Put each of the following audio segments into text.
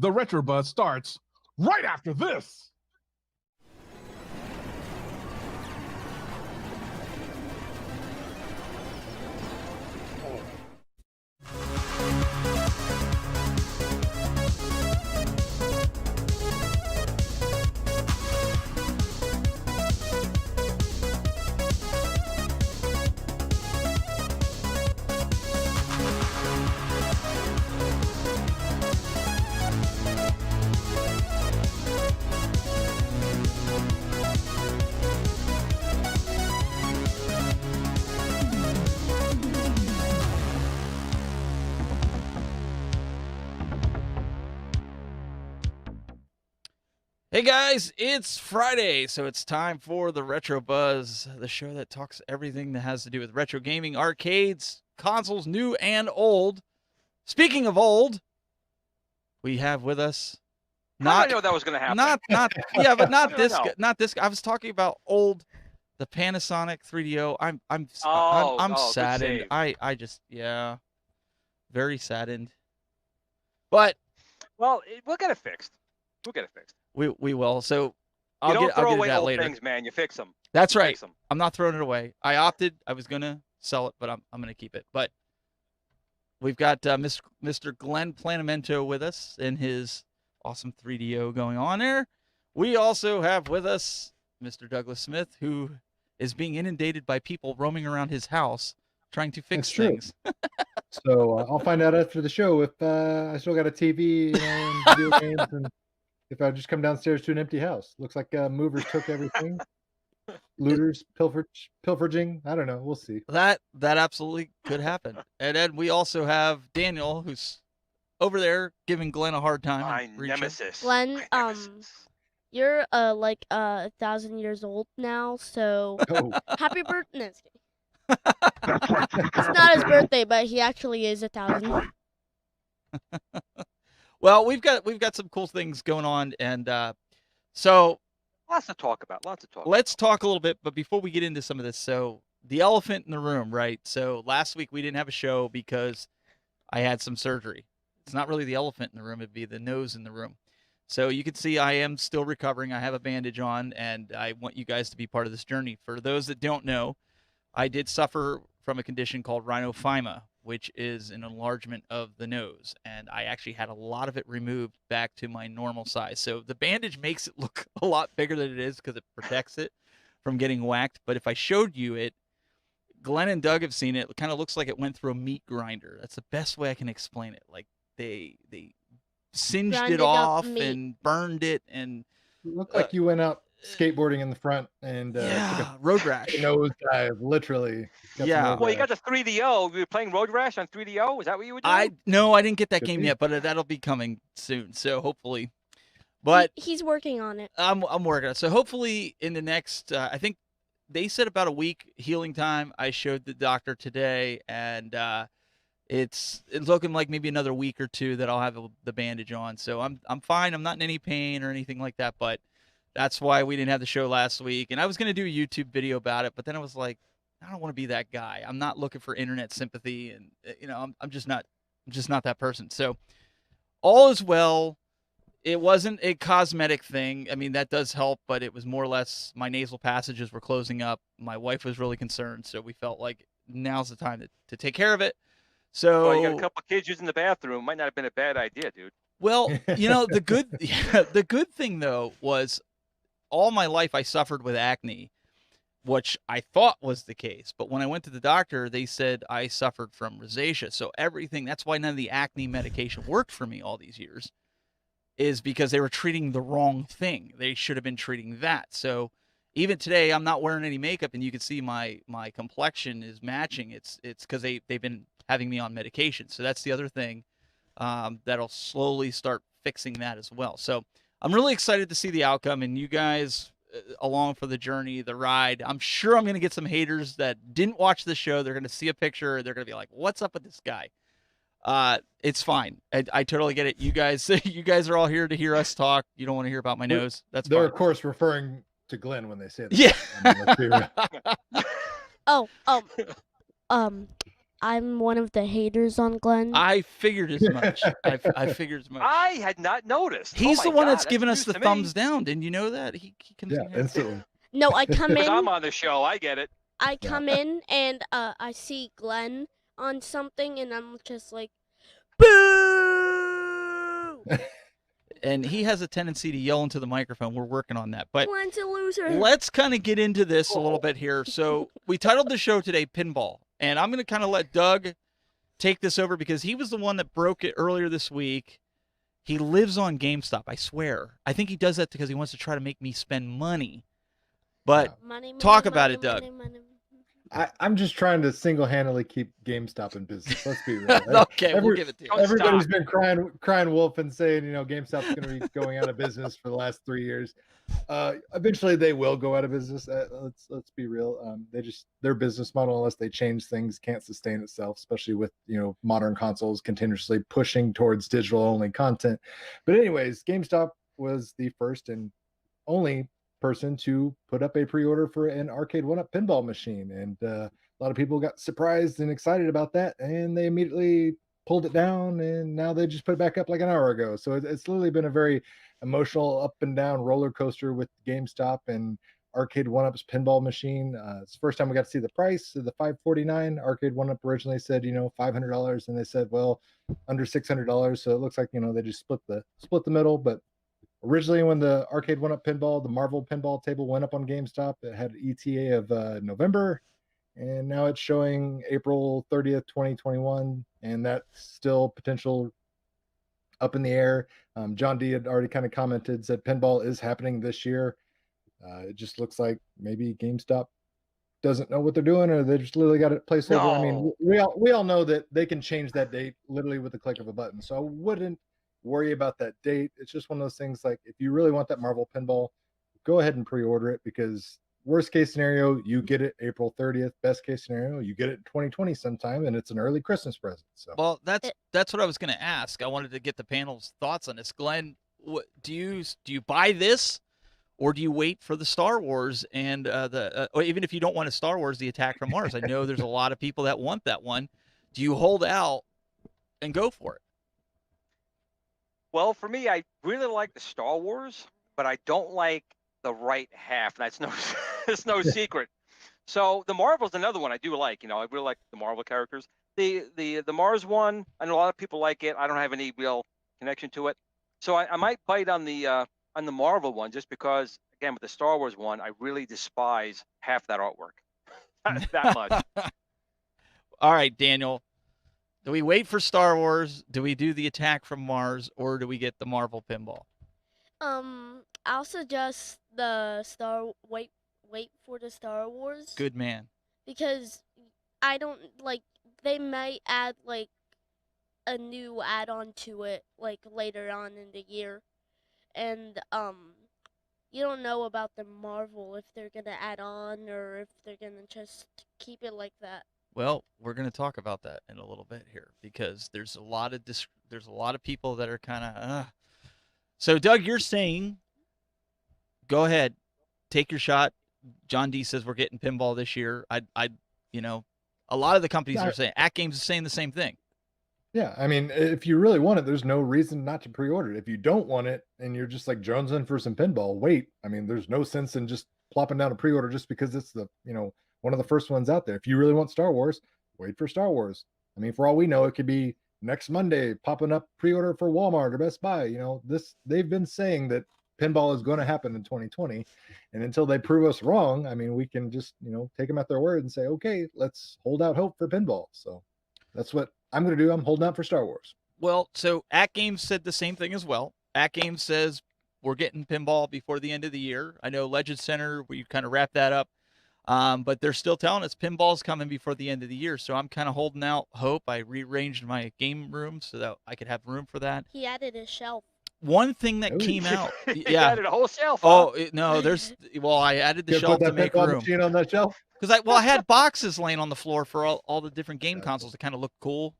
The Retro Buzz starts right after this. Hey guys, it's Friday, so it's time for the Retro Buzz, the show that talks everything that has to do with retro gaming, arcades, consoles, new and old. Speaking of old, we have with us I know that was going to happen. not this guy. I was talking about old, the Panasonic 3DO. I'm saddened. I just very saddened. But well, we'll get it fixed. We will. So I'll get to away that old later. Things, man. You fix them. That's right. I'm not throwing it away. I opted. I was gonna sell it, but I'm gonna keep it. But we've got Mr. Glenn Planamento with us in his awesome 3DO going on there. We also have with us Mr. Douglas Smith, who is being inundated by people roaming around his house trying to fix things. So I'll find out after the show if I still got a TV and video games, and if I just come downstairs to an empty house. Looks like movers took everything. Looters, pilfering. I don't know. We'll see. That absolutely could happen. And then we also have Daniel, who's over there giving Glenn a hard time. My nemesis. Glenn, you're like 1,000 years old now, so happy birthday. No, it's not his birthday, but he actually is 1,000. Well, we've got some cool things going on, and so lots to talk about. Let's talk a little bit, but before we get into some of this, so the elephant in the room, right? So last week we didn't have a show because I had some surgery. It's not really the elephant in the room; it'd be the nose in the room. So you can see I am still recovering. I have a bandage on, and I want you guys to be part of this journey. For those that don't know, I did suffer from a condition called rhinophyma, which is an enlargement of the nose, and I actually had a lot of it removed back to my normal size. So the bandage makes it look a lot bigger than it is because it protects it from getting whacked. But if I showed you it, Glenn and Doug have seen it. It kind of looks like it went through a meat grinder. That's the best way I can explain it. Like they singed it off and burned it, and it looked like you went out skateboarding in the front and road rash nose dive, literally. Well, you got the 3DO. You were playing Road Rash on 3DO. Is that what you were doing? No, I didn't get that game yet, but that'll be coming soon. So hopefully, but he's working on it. I'm working on it. So hopefully in the next, I think they said about a week healing time. I showed the doctor today, and it's looking like maybe another week or two that I'll have the bandage on. So I'm fine. I'm not in any pain or anything like that, but that's why we didn't have the show last week. And I was going to do a YouTube video about it, but then I was like, I don't want to be that guy. I'm not looking for internet sympathy, and I'm just not that person. So all is well. It wasn't a cosmetic thing. I mean, that does help, but it was more or less my nasal passages were closing up. My wife was really concerned, so we felt like now's the time to take care of it. So you got a couple of kids using the bathroom. Might not have been a bad idea, dude. Well, the good thing though was, all my life I suffered with acne, which I thought was the case. But when I went to the doctor, they said I suffered from rosacea. So that's why none of the acne medication worked for me all these years, is because they were treating the wrong thing. They should have been treating that. So even today, I'm not wearing any makeup, and you can see my complexion is matching. It's because they've been having me on medication. So that's the other thing that'll slowly start fixing that as well. So I'm really excited to see the outcome, and you guys along for the journey, the ride. I'm sure I'm going to get some haters that didn't watch the show. They're going to see a picture. They're going to be like, what's up with this guy? It's fine. I totally get it. You guys are all here to hear us talk. You don't want to hear about my nose. That's they're fine. Of course referring to Glenn when they say that. Yeah. I I'm one of the haters on Glenn. I figured as much. I figured as much. I had not noticed. He's Oh the my one God, that's giving us news the to thumbs me. down. Didn't you know that? He comes Yeah, in here. instantly. No, I come Because I'm in. on the show. I get it. I come in and I see Glenn on something, and I'm just like, boo! And he has a tendency to yell into the microphone. We're working on that. But Glenn's a loser. let's kind of get into this a little bit here. So we titled the show today Pinball. And I'm going to kind of let Doug take this over because he was the one that broke it earlier this week. He lives on GameStop, I swear. I think he does that because he wants to try to make me spend money. But Money, talk money, about money, it, Doug. money, money. I'm just trying to single-handedly keep GameStop in business. Let's be real. Okay, we'll give it to you. Don't Everybody's stop. been crying wolf and saying, GameStop's going to be going out of business for the last 3 years. Eventually, they will go out of business. Let's be real. Their business model, unless they change things, can't sustain itself, especially with modern consoles continuously pushing towards digital-only content. But anyways, GameStop was the first and only person to put up a pre-order for an arcade one-up pinball machine, and a lot of people got surprised and excited about that, and they immediately pulled it down, and now they just put it back up like an hour ago. So it's literally been a very emotional up and down roller coaster with GameStop and arcade one-up's pinball machine. It's the first time we got to see the price of the $549. Arcade one-up originally said $500, and they said, well, under $600. So it looks like they just split the middle. But originally, when the arcade one-up pinball, the Marvel pinball table went up on GameStop, it had an ETA of November, and now it's showing April 30th, 2021, and that's still potential up in the air. John D had already kind of commented, said pinball is happening this year. It just looks like maybe GameStop doesn't know what they're doing, or they just literally got it placeholder. No. I mean, we all know that they can change that date literally with the click of a button, so I wouldn't worry about that date. It's just one of those things, like, if you really want that Marvel pinball, go ahead and pre-order it, because worst case scenario, you get it April 30th. Best case scenario, you get it in 2020 sometime, and it's an early Christmas present. So, well, that's what I was going to ask. I wanted to get the panel's thoughts on this. Glenn, what, do you buy this, or do you wait for the Star Wars and or even if you don't want a Star Wars, the Attack from Mars? I know there's a lot of people that want that one. Do you hold out and go for it? Well, for me, I really like the Star Wars, but I don't like the right half. That's it's no secret. So the Marvel's another one I do like. I really like the Marvel characters. The Mars one, I know a lot of people like it. I don't have any real connection to it, so I might bite on the Marvel one, just because, again, with the Star Wars one, I really despise half that artwork. that much. All right, Daniel. Do we wait for Star Wars? Do we do the Attack from Mars, or do we get the Marvel pinball? I'll suggest wait for the Star Wars. Good man. Because I don't they might add a new add-on to it later on in the year, and you don't know about the Marvel, if they're gonna add on or if they're gonna just keep it like that. Well, we're going to talk about that in a little bit here, because there's a lot of people that are kind of So, Doug, you're saying go ahead, take your shot. John D says we're getting pinball this year. A lot of the companies are saying, Act Games is saying the same thing. Yeah, I mean, if you really want it, there's no reason not to pre-order it. If you don't want it and you're just like jonesing for some pinball, wait. I mean, there's no sense in just plopping down a pre-order just because it's the one of the first ones out there. If you really want Star Wars, wait for Star Wars. I mean, for all we know, it could be next Monday popping up pre-order for Walmart or Best Buy. They've been saying that pinball is going to happen in 2020, and until they prove us wrong, I mean, we can just take them at their word and say, okay, let's hold out hope for pinball. So that's what I'm going to do. I'm holding out for Star Wars. Well, so Act Games said the same thing as well. Act Games says we're getting pinball before the end of the year. I know Legend Center, we kind of wrapped that up. But they're still telling us pinball's coming before the end of the year. So I'm kind of holding out hope. I rearranged my game room so that I could have room for that. He added a shelf. One thing that came out. He added a whole shelf. Oh, no, I added the shelf to make room. Machine on that shelf? Because I had boxes laying on the floor for all the different game consoles to kind of look cool.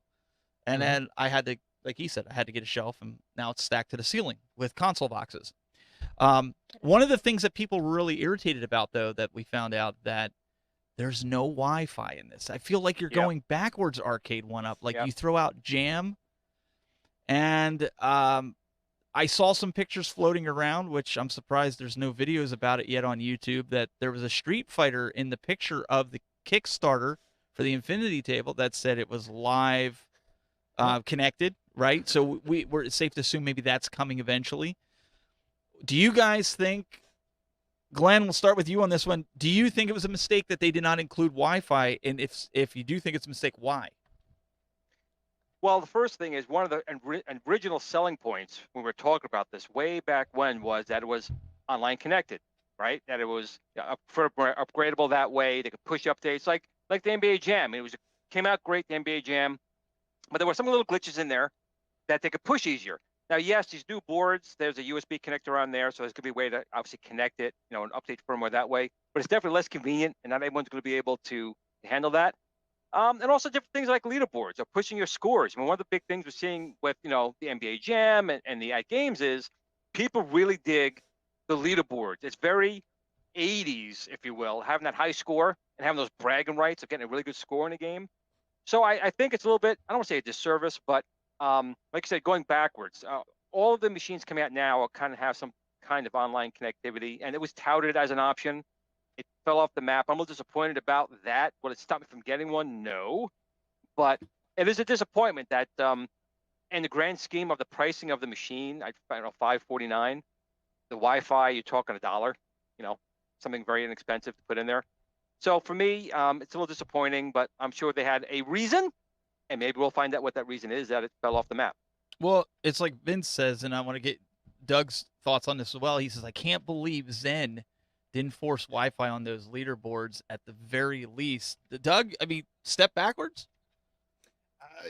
And then I had to, like he said, I had to get a shelf, and now it's stacked to the ceiling with console boxes. One of the things that people were really irritated about, though, that we found out, that there's no Wi-Fi in this. I feel like you're Yep. going backwards, Arcade 1-Up. Like Yep. you throw out Jam, and I saw some pictures floating around, which I'm surprised there's no videos about it yet on YouTube, that there was a Street Fighter in the picture of the Kickstarter for the Infinity Table that said it was live connected, right? So we're it's safe to assume maybe that's coming eventually. Do you guys think, Glenn, we'll start with you on this one. Do you think it was a mistake that they did not include Wi-Fi? And if you do think it's a mistake, why? Well, the first thing is one of the original selling points when we were talking about this way back when was that it was online connected, right? That it was upgradable that way. They could push updates like the NBA Jam. It came out great, the NBA Jam, but there were some little glitches in there that they could push easier. Now, yes, these new boards, there's a USB connector on there, so there's going to be a way to obviously connect it, and update firmware that way. But it's definitely less convenient, and not everyone's going to be able to handle that. And also different things like leaderboards or pushing your scores. I mean, one of the big things we're seeing with the NBA Jam and the at games is people really dig the leaderboards. It's very 80s, if you will, having that high score and having those bragging rights of getting a really good score in a game. So I think it's a little bit, I don't want to say a disservice, but like I said, going backwards. All of the machines coming out now kind of have some kind of online connectivity, and it was touted as an option. It fell off the map. I'm a little disappointed about that. Will it stop me from getting one? No. But it is a disappointment that in the grand scheme of the pricing of the machine, I don't know, $549. The Wi-Fi, you're talking $1, something very inexpensive to put in there. So for me, it's a little disappointing, but I'm sure they had a reason, and maybe we'll find out what that reason is, that it fell off the map. Well, it's like Vince says, and I want to get Doug's thoughts on this as well. He says, I can't believe Zen didn't force Wi-Fi on those leaderboards at the very least. Doug, I mean, step backwards?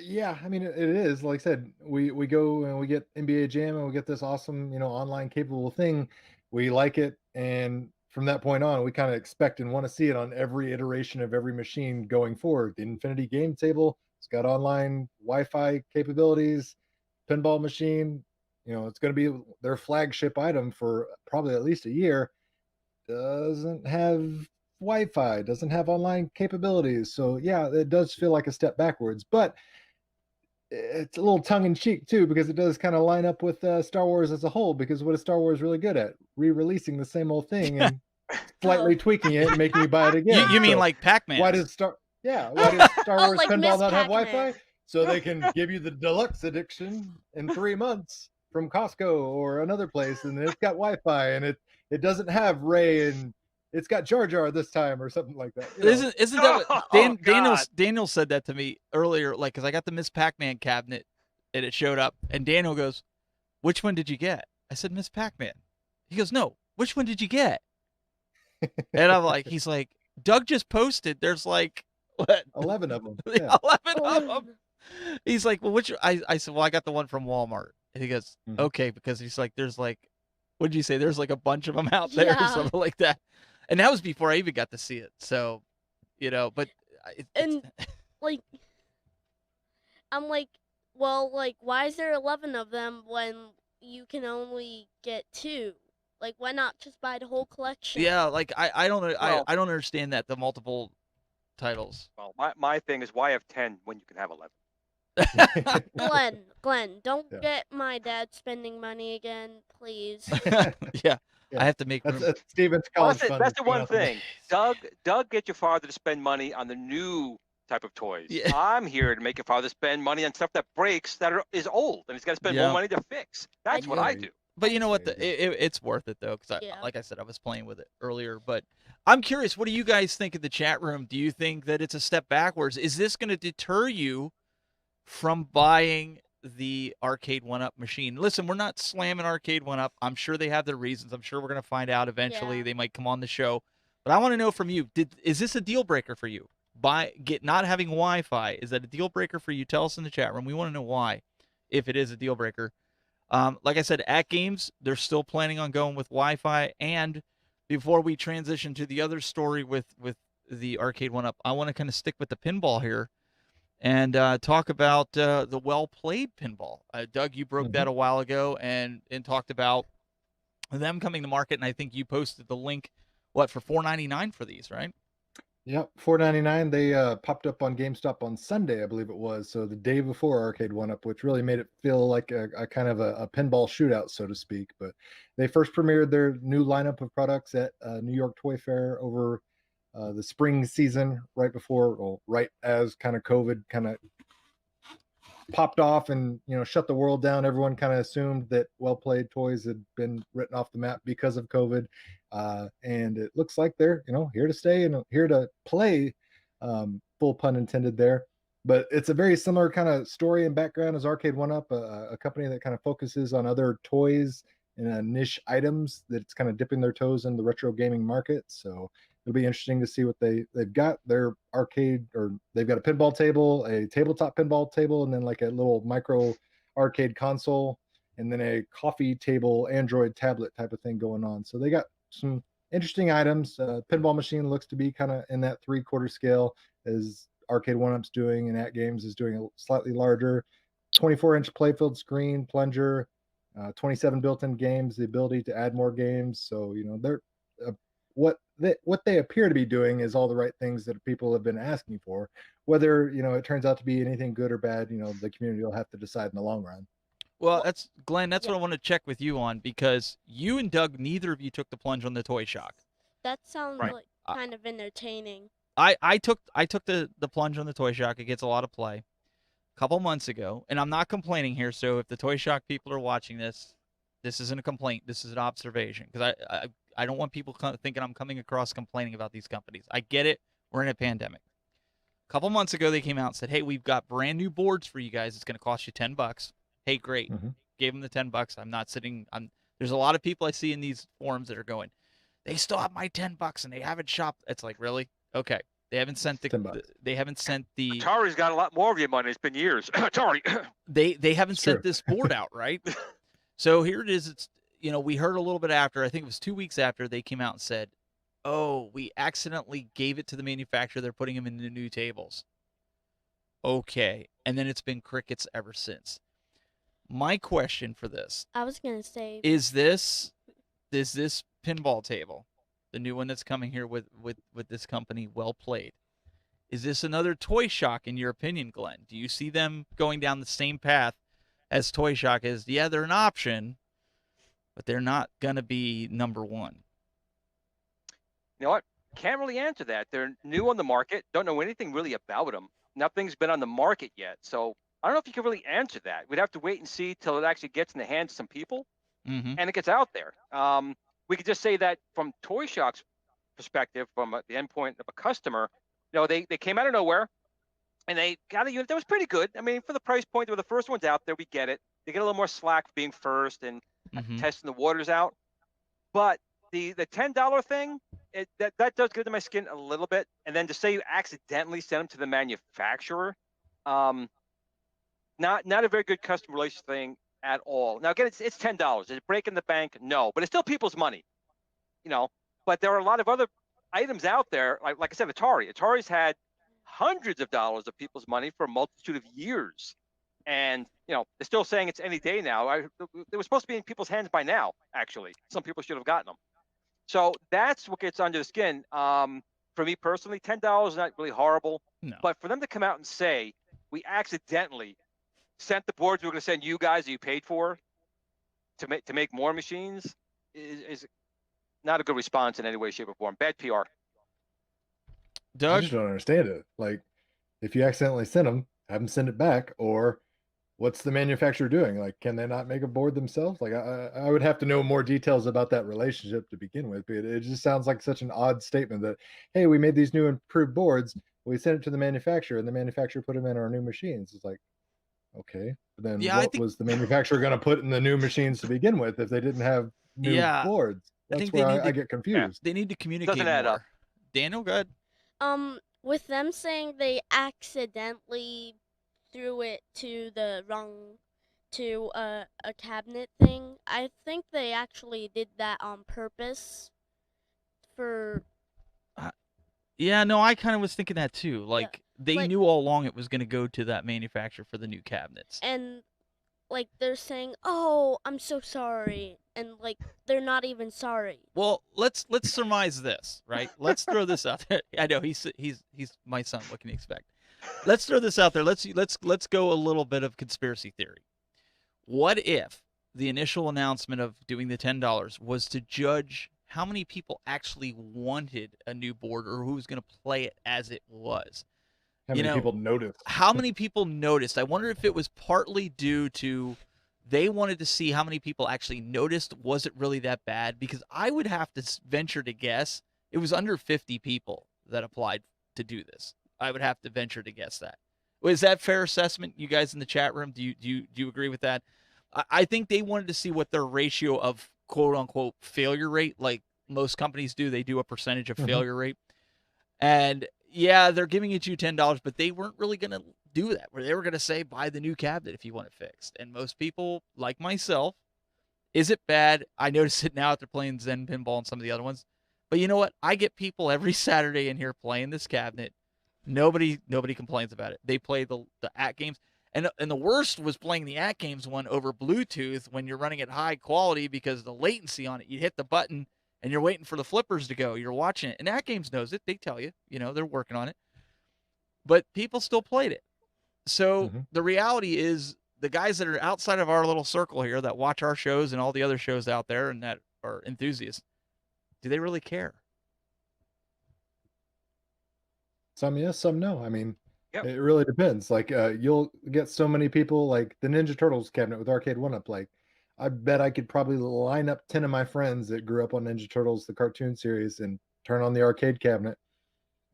Yeah, I mean it is. Like I said, we go and we get NBA Jam and we get this awesome, online capable thing. We like it, and from that point on, we kind of expect and want to see it on every iteration of every machine going forward. The Infinity Game Table, it's got online Wi-Fi capabilities. Pinball machine, it's going to be their flagship item for probably at least a year. Doesn't have Wi-Fi, doesn't have online capabilities. So yeah, it does feel like a step backwards, but it's a little tongue-in-cheek too, because it does kind of line up with Star Wars as a whole. Because what is Star Wars really good at? Re-releasing the same old thing and slightly tweaking it and making you buy it again. You mean So like Pac-Man? why does Star Wars Like Pinball Miss not have Pac-Man. Wi-Fi? So they can give you the deluxe edition in 3 months from Costco or another place, and it's got Wi-Fi, and it doesn't have Ray, and it's got Jar Jar this time or something like that. Isn't that what Oh, Daniel said that to me earlier? Like, because I got the Miss Pac-Man cabinet and it showed up, and Daniel goes, "Which one did you get?" I said, "Miss Pac-Man." He goes, "No, which one did you get?" And I'm like, he's like, "Doug just posted. There's like what 11 of them. Yeah. 11 of them." He's like, "Well, which?" I said, "Well, I got the one from Walmart." And he goes, Mhm. "Okay," because he's like, "There's like, what did you say? There's like a bunch of them out there or Yeah. something like that." And that was before I even got to see it. So, but And like, I'm like, well, like, why is there 11 of them when you can only get 2? Like, why not just buy the whole collection? yeah, like I don't know, Well- I don't understand that, the multiple titles. Well, my thing is, why have 10 when you can have 11? Glenn, don't Yeah. get my dad spending money again, please. Yeah, Yeah. I have to make room. That's Steven's Well, college that's, fund. that's the one thing. Doug, get your father to spend money on the new type of toys. Yeah. I'm here to make your father spend money on stuff that breaks, is old, and he's got to spend Yeah. more money to fix. That's what I Yeah. do. But you know what? Maybe. It's worth it though, because Yeah. like I said, I was playing with it earlier. But I'm curious, what do you guys think in the chat room? Do you think that it's a step backwards? Is this going to deter you from buying the Arcade 1-Up machine? Listen, we're not slamming Arcade 1-Up. I'm sure they have their reasons. I'm sure we're going to find out eventually. Yeah. They might come on the show. But I want to know from you, is this a deal breaker for you? Not having Wi-Fi, is that a deal breaker for you? Tell us in the chat room. We want to know why, if it is a deal breaker. Like I said, at games, they're still planning on going with Wi-Fi. And before we transition to the other story with the Arcade 1-Up, I want to kind of stick with the pinball here and talk about the well-played pinball. Doug, you broke that a while ago and talked about them coming to market, and I think you posted the link, for $4.99 for these, right? Yep, $4.99. They popped up on GameStop on Sunday, I believe it was. So the day before Arcade One Up, which really made it feel like a kind of a pinball shootout, so to speak. But they first premiered their new lineup of products at New York Toy Fair over the spring season, right before, well, right as kind of COVID kind of popped off and shut the world down. Everyone kind of assumed that Well Played Toys had been written off the map because of COVID, and it looks like they're here to stay and here to play. Full pun intended there. But it's a very similar kind of story and background as Arcade One Up, a company that kind of focuses on other toys and niche items that's kind of dipping their toes in the retro gaming market. So it'll be interesting to see what they've got. Their arcade, or they've got a pinball table, a tabletop pinball table, and then like a little micro arcade console, and then a coffee table Android tablet type of thing going on. So they got some interesting items. Pinball machine looks to be kind of in that 3/4 scale as Arcade One Up's doing, and At Games is doing a slightly larger 24-inch playfield screen, plunger, 27 built-in games, the ability to add more games. So they're what they appear to be doing is all the right things that people have been asking for. Whether it turns out to be anything good or bad, the community will have to decide in the long run. Well, that's Glenn. That's Yeah. what I want to check with you on, because you and Doug, neither of you took the plunge on the Toy Shock. That sounds Right. like kind of entertaining. I took the plunge on the Toy Shock. It gets a lot of play. A couple months ago, and I'm not complaining here. So if the Toy Shock people are watching this, this isn't a complaint. This is an observation, because I don't want people thinking I'm coming across complaining about these companies. I get it. We're in a pandemic. A couple months ago, they came out and said, "Hey, we've got brand new boards for you guys. It's going to cost you $10." Hey, great. Gave them the $10. I'm not sitting. There's a lot of people I see in these forums that are going, "They still have my $10 and they haven't shopped." It's like, really? Okay. They haven't sent they haven't sent the Atari's got a lot more of your money. It's been years. Atari. they haven't It's sent true. this board out, right? So here it is. It's we heard a little bit after. I think it was 2 weeks after they came out and said, "Oh, we accidentally gave it to the manufacturer. They're putting them in the new tables." Okay, and then it's been crickets ever since. My question for this I was gonna say is this pinball table, the new one that's coming here with this company, Well Played. Is this another Toy Shock in your opinion, Glenn? Do you see them going down the same path as Toy Shock is? Yeah, they're an option, but they're not going to be number one. You know what? Can't really answer that. They're new on the market. Don't know anything really about them. Nothing's been on the market yet. So I don't know if you can really answer that. We'd have to wait and see till it actually gets in the hands of some people Mm-hmm. and it gets out there. We could just say that from Toy Shock's perspective, from the endpoint of a customer, they came out of nowhere and they got a unit that was pretty good. I mean, for the price point, they were the first ones out there. We get it. They get a little more slack for being first and Mm-hmm. testing the waters out. But the $10 thing, that does get into my skin a little bit. And then to say you accidentally send them to the manufacturer, not a very good customer relations thing at all. Now again, it's $10. Is it breaking the bank? No, but it's still people's money, But there are a lot of other items out there, like I said, Atari. Atari's had hundreds of dollars of people's money for a multitude of years, and they're still saying it's any day now. It was supposed to be in people's hands by now. Actually, some people should have gotten them. So that's what gets under the skin. For me personally, $10 is not really horrible, No. but for them to come out and say we accidentally sent the boards we were going to send you guys that you paid for to make more machines is not a good response in any way, shape, or form. Bad PR. I Doug, just don't understand it. Like, if you accidentally send them, have them send it back, or what's the manufacturer doing? Like, can they not make a board themselves? Like, I would have to know more details about that relationship to begin with. But it just sounds like such an odd statement that, hey, we made these new improved boards, we sent it to the manufacturer, and the manufacturer put them in our new machines. It's like, okay, but then Yeah, I what think- was the manufacturer going to put in the new machines to begin with if they didn't have new Yeah, boards? I That's think they where need to- I get confused. they need to communicate Doesn't add more. up. Daniel, go ahead. with them saying they accidentally threw it to the wrong to a cabinet thing, I think they actually did that on purpose for Yeah, no, I kind of was thinking that too. Like, they like- knew all along it was going to go to that manufacturer for the new cabinets. and like they're saying, "Oh, I'm so sorry." and like they're not even sorry. Well, let's surmise this, right? Let's throw this out there. I know he's my son. What can you expect? Let's throw this out there. Let's go a little bit of conspiracy theory. What if the initial announcement of doing the $10 was to judge how many people actually wanted a new board or who was going to play it as it was? How many people noticed? How many people noticed? I wonder if it was partly due to they wanted to see how many people actually noticed. Was it really that bad? Because I would have to venture to guess it was under 50 people that applied to do this. I would have to venture to guess that. Is that fair assessment, you guys in the chat room? Do you agree with that? I think they wanted to see what their ratio of quote unquote failure rate, like most companies do. They do a percentage of failure rate. And yeah, they're giving it you $10, but they weren't really going to do that, where they were going to say, buy the new cabinet if you want it fixed. And most people, like myself, is it bad? I notice it now after playing Zen Pinball and some of the other ones. But you know what? I get people every Saturday in here playing this cabinet. Nobody complains about it. They play the at games. And the worst was playing the at games one over Bluetooth when you're running at high quality because the latency on it. You hit the button and you're waiting for the flippers to go. You're watching it. And at games knows it. They tell you, they're working on it. But people still played it. So the reality is the guys that are outside of our little circle here that watch our shows and all the other shows out there and that are enthusiasts, do they really care? Some yes, some no. I mean, it really depends. Like, you'll get so many people, like the Ninja Turtles cabinet with Arcade 1-Up. Like, I bet I could probably line up 10 of my friends that grew up on Ninja Turtles, the cartoon series, and turn on the arcade cabinet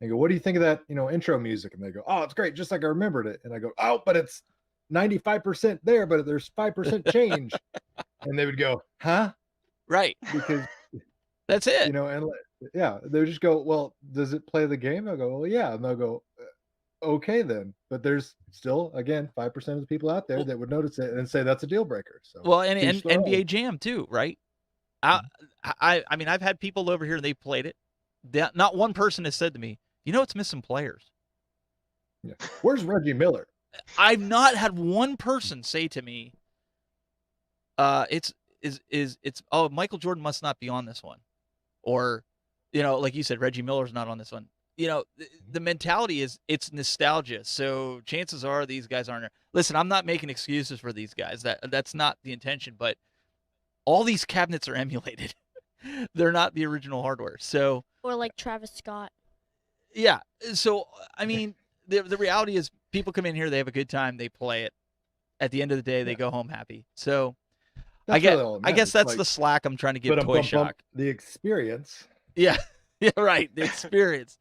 and go, what do you think of that, intro music? And they go, oh, it's great, just like I remembered it. And I go, oh, but it's 95% there, but there's 5% change. And they would go, huh? Right. Because that's it. And yeah, they would just go, well, does it play the game? I'll go, well, yeah. And they'll go, okay, then. But there's still, again, 5% of the people out there that would notice it and say that's a deal breaker. So, well, and NBA Jam too, right? I mean, I've had people over here and they played it. Not one person has said to me, it's missing players. Yeah. Where's Reggie Miller? I've not had one person say to me, it's Michael Jordan must not be on this one. Or, like you said, Reggie Miller's not on this one. The mentality is it's nostalgia. So chances are these guys aren't there. Listen, I'm not making excuses for these guys. That's not the intention, but all these cabinets are emulated. They're not the original hardware. So, or like Travis Scott. Yeah. So, I mean, the reality is people come in here, they have a good time, they play it. At the end of the day, they go home happy. So I guess that's like, the slack I'm trying to give Toy Shock. The experience. Yeah. Yeah, right. The experience.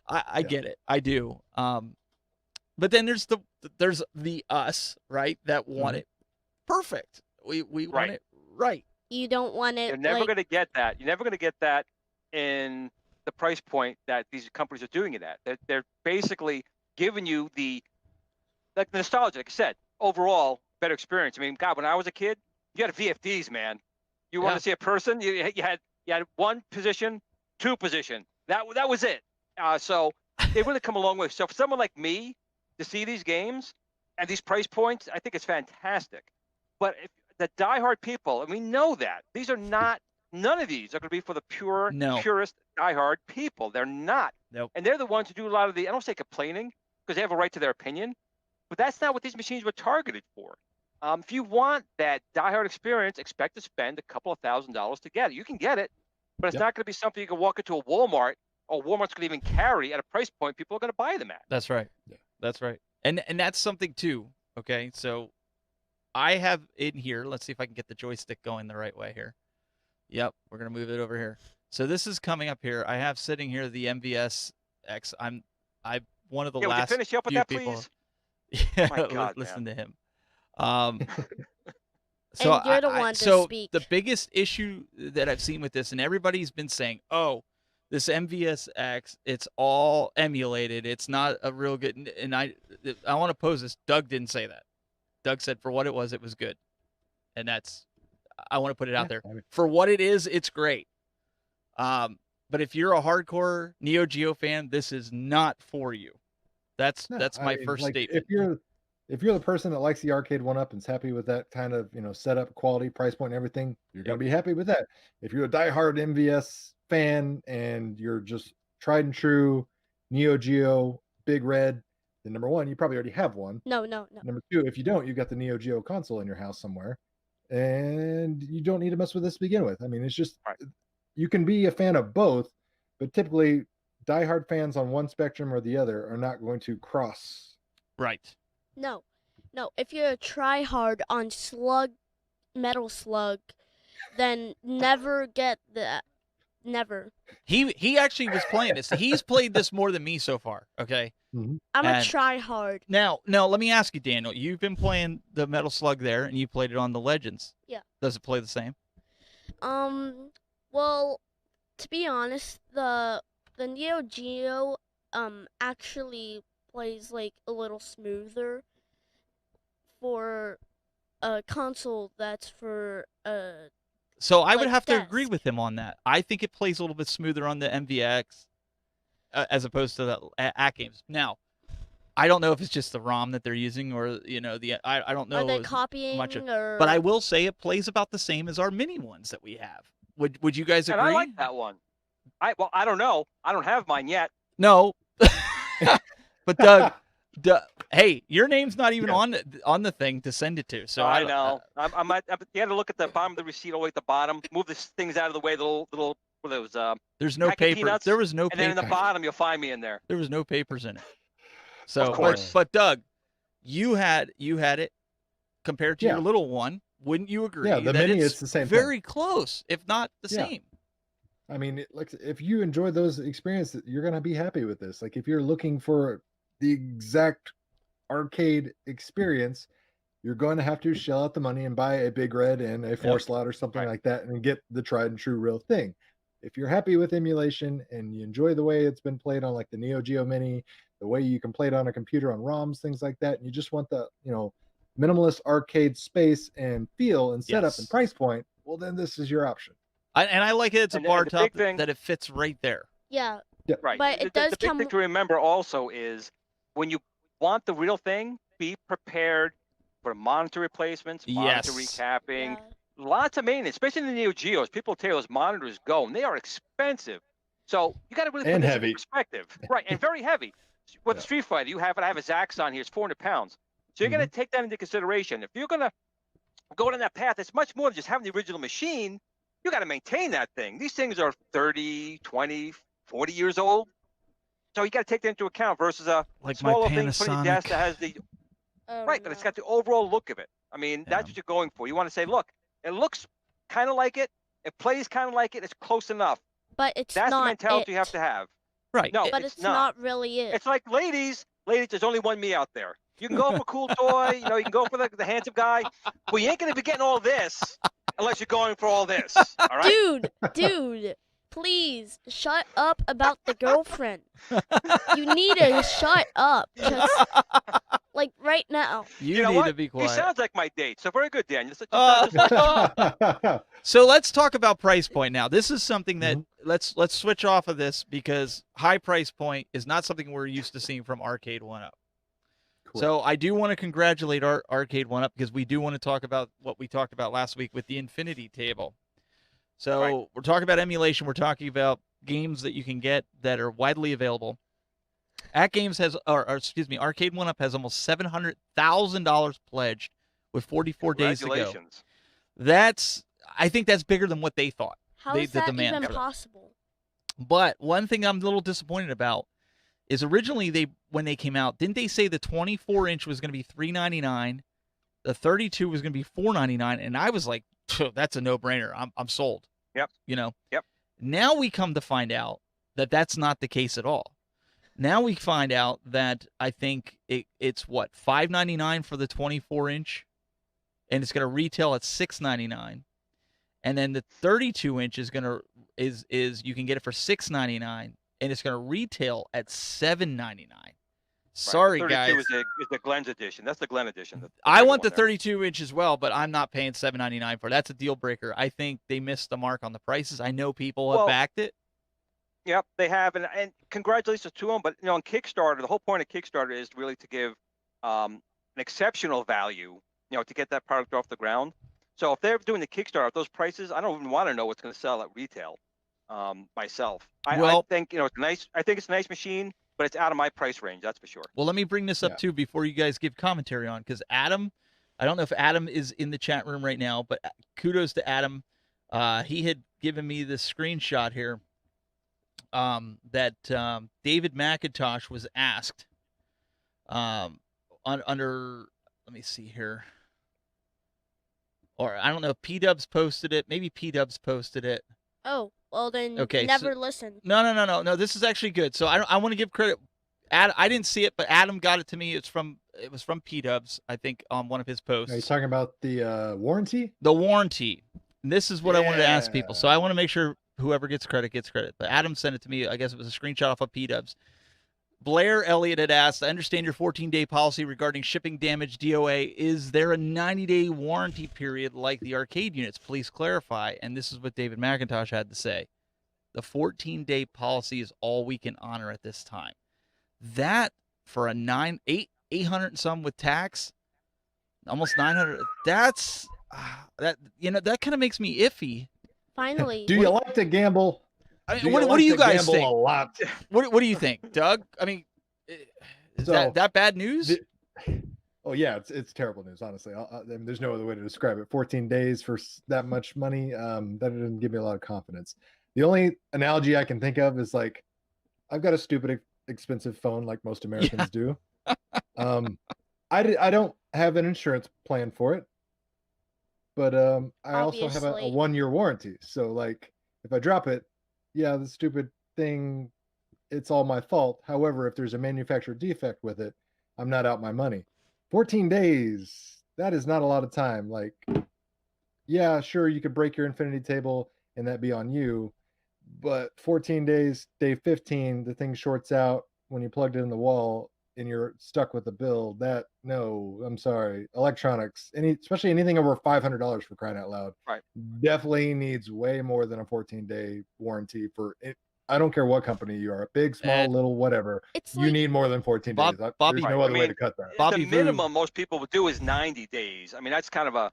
I get it. I do. But then there's the us, right, that want it perfect. We want it right. You don't want it. You're never going to get that. You're never going to get that in the price point that these companies are doing it at. They're basically giving you the nostalgia, like I said, overall better experience. I mean, God, when I was a kid, you had VFDs, man. You want to see a person, you had one position, two position. That was it. So they really come a long way. So for someone like me to see these games at these price points, I think it's fantastic. But if the diehard people, and we know that these are not. None of these are going to be for the purist, diehard people. They're not. Nope. And they're the ones who do a lot of the, I don't say complaining, because they have a right to their opinion, but that's not what these machines were targeted for. If you want that diehard experience, expect to spend a couple of $1,000s to get it. You can get it, but it's not going to be something you can walk into a Walmart, or Walmart's going to even carry at a price point people are going to buy them at. That's right. Yeah. That's right. And that's something too, okay? So I have in here, let's see if I can get the joystick going the right way here. Yep, we're gonna move it over here. So this is coming up here. I have sitting here the MVS X. I'm one of the last. Would you finish up with that, people. Please? Yeah, my God, listen man. to him. So and you're the one to speak. The biggest issue that I've seen with this, and everybody's been saying, "Oh, this MVS X, it's all emulated. It's not a real good." And I want to pose this. Doug didn't say that. Doug said for what it was good, and that's. I want to put it out there. For what it is, it's great. But if you're a hardcore Neo Geo fan, this is not for you. That's my first statement. if you're the person that likes the arcade one-up and is happy with that kind of, setup, quality, price point, and everything, you're going to be happy with that. If you're a diehard MVS fan and you're just tried and true Neo Geo Big Red, then number one, you probably already have one. No. Number two, if you don't, you've got the Neo Geo console in your house somewhere, and you don't need to mess with this to begin with. I mean, it's just you can be a fan of both, but typically diehard fans on one spectrum or the other are not going to cross. Right. No. If you're a tryhard on Metal Slug, then never get that. Never. He actually was playing this. He's played this more than me so far. Okay. Mm-hmm. I'm a And- tryhard. Now, let me ask you, Daniel. You've been playing the Metal Slug there, and you played it on the Legends. Yeah. Does it play the same? Well, to be honest, the Neo Geo actually plays like a little smoother for a console that's for So I would like have to agree desk. with him on that. I think it plays a little bit smoother on the MVX as opposed to the AT games. Now, I don't know if it's just the ROM that they're using or I don't know. Are they as copying much of- or? But I will say it plays about the same as our mini ones that we have. Would you guys And agree? I like that one. I don't know. I don't have mine yet. No. But Doug, hey, your name's not even on the thing to send it to. So I know. You had to look at the bottom of the receipt all the way at the bottom. Move the things out of the way. The little what are those. there's no packet paper. peanuts, There was no And then in the paper. bottom, you'll find me in there. There was no papers in it. So, Of course. but Doug, you had it compared to your Yeah. little one. Wouldn't you agree? Yeah, the that mini, it's the same thing. Very close, if not the Yeah. same. I mean, like if you enjoy those experiences, you're going to be happy with this. Like if you're looking for the exact arcade experience, you're going to have to shell out the money and buy a Big Red and a 4-slot or something Right. like that and get the tried and true real thing. If you're happy with emulation and you enjoy the way it's been played on like the Neo Geo Mini, the way you can play it on a computer on ROMs, things like that, and you just want the, minimalist arcade space and feel and setup Yes. and price point, well, then this is your option. And I like it. It's a And bar the top big thing- that it fits right there. Yeah. Right. But it the does big come- thing to remember also is when you want the real thing, be prepared for monitor replacements, monitor Yes. recapping, Yeah. lots of maintenance, especially in the Neo Geos. People tell you those monitors go, and they are expensive. So you got to really put And this heavy. in perspective. Right, and very heavy. With Yeah. Street Fighter, I have a Zax on here. It's 400 pounds. So you're going to take that into consideration. If you're going to go down that path, it's much more than just having the original machine. You got to maintain that thing. These things are 30, 20, 40 years old. So you got to take that into account versus a Like my smaller thing put on your desk Panasonic. that has the Oh, right, but it's no. got the overall look of it. I mean, Yeah. that's what you're going for. You want to say, look, it looks kind of like it. It plays kind of like it. It's close enough. But it's That's not the mentality you have it. to have. Right. No, But it's not really it. It's like ladies, there's only one me out there. You can go for a cool toy, you can go for the handsome guy, but you ain't gonna be getting all this unless you're going for all this. All right? Dude, please shut up about the girlfriend. You need to shut up. Just like right now. You know need what? to be He quiet. sounds like my date. So very good, Dan. So let's talk about price point now. This is something that Mm-hmm. let's switch off of this because high price point is not something we're used to seeing from Arcade 1-Up. So I do want to congratulate our Arcade 1-Up because we do want to talk about what we talked about last week with the Infinity Table. So Right. we're talking about emulation. We're talking about games that you can get that are widely available. Arcade 1-Up has almost $700,000 pledged with 44 days to go. Congratulations. I think that's bigger than what they thought. How They- is the that demand even for that. possible? But one thing I'm a little disappointed about is originally when they came out, didn't they say the 24-inch was going to be $399, the 32 was going to be $499, and I was like, that's a no-brainer. I'm sold. Yep. Yep. Now we come to find out that that's not the case at all. Now we find out that I think it's what $599 for the 24-inch, and it's going to retail at $699, and then the 32-inch is going to is you can get it for $699, and it's going to retail at $799. Sorry, Right. guys. 32 is the Glenn's edition. That's the Glenn edition. I bigger want the one there. 32-inch as well, but I'm not paying $799 for it. That's a deal breaker. I think they missed the mark on the prices. I know people have Well, backed it. Yep, they have, and congratulations to them. But on Kickstarter, the whole point of Kickstarter is really to give an exceptional value, to get that product off the ground. So if they're doing the Kickstarter at those prices, I don't even want to know what's going to sell at retail. Myself, I think it's nice. I think it's a nice machine, but it's out of my price range. That's for sure. Well, let me bring this up too before you guys give commentary on, because Adam, I don't know if Adam is in the chat room right now, but kudos to Adam. He had given me this screenshot here that David McIntosh was asked under. Let me see here. Or I don't know if P-Dubs posted it. Maybe P-Dubs posted it. Oh, well then Okay, never listen. No. This is actually good. So I want to give credit. I didn't see it, but Adam got it to me. It was from P-Dubs, I think, on one of his posts. Are you talking about the warranty? The warranty. And this is what I wanted to ask people. So I want to make sure whoever gets credit gets credit. But Adam sent it to me. I guess it was a screenshot off of P-Dubs. Blair Elliott had asked, I understand your 14-day policy regarding shipping damage DOA. Is there a 90-day warranty period like the arcade units? Please clarify. And this is what David McIntosh had to say. The 14-day policy is all we can honor at this time. That for a 800 and some with tax, almost 900. That's that kind of makes me iffy. Finally. Do you like to gamble? I mean, what do you guys think? A lot. What do you think, Doug? I mean, is that bad news? Oh yeah, it's terrible news. Honestly, I mean, there's no other way to describe it. 14 days for that much money, that doesn't give me a lot of confidence. The only analogy I can think of is like, I've got a stupid expensive phone like most Americans do. I don't have an insurance plan for it, but I also have a 1-year warranty. So like, if I drop it, yeah, the stupid thing, it's all my fault. However, if there's a manufacturer defect with it, I'm not out my money. 14 days, that is not a lot of time. Like, yeah, sure, you could break your infinity table and that be on you, but 14 days, day 15, the thing shorts out when you plugged it in the wall and you're stuck with the bill. No, I'm sorry. Electronics, especially anything over $500, for crying out loud, right, definitely needs way more than a 14-day warranty for it. I don't care what company you are, big, small, little, whatever. You need more than 14 days. There's no other way to cut that. The minimum most people would do is 90 days. I mean, that's kind of a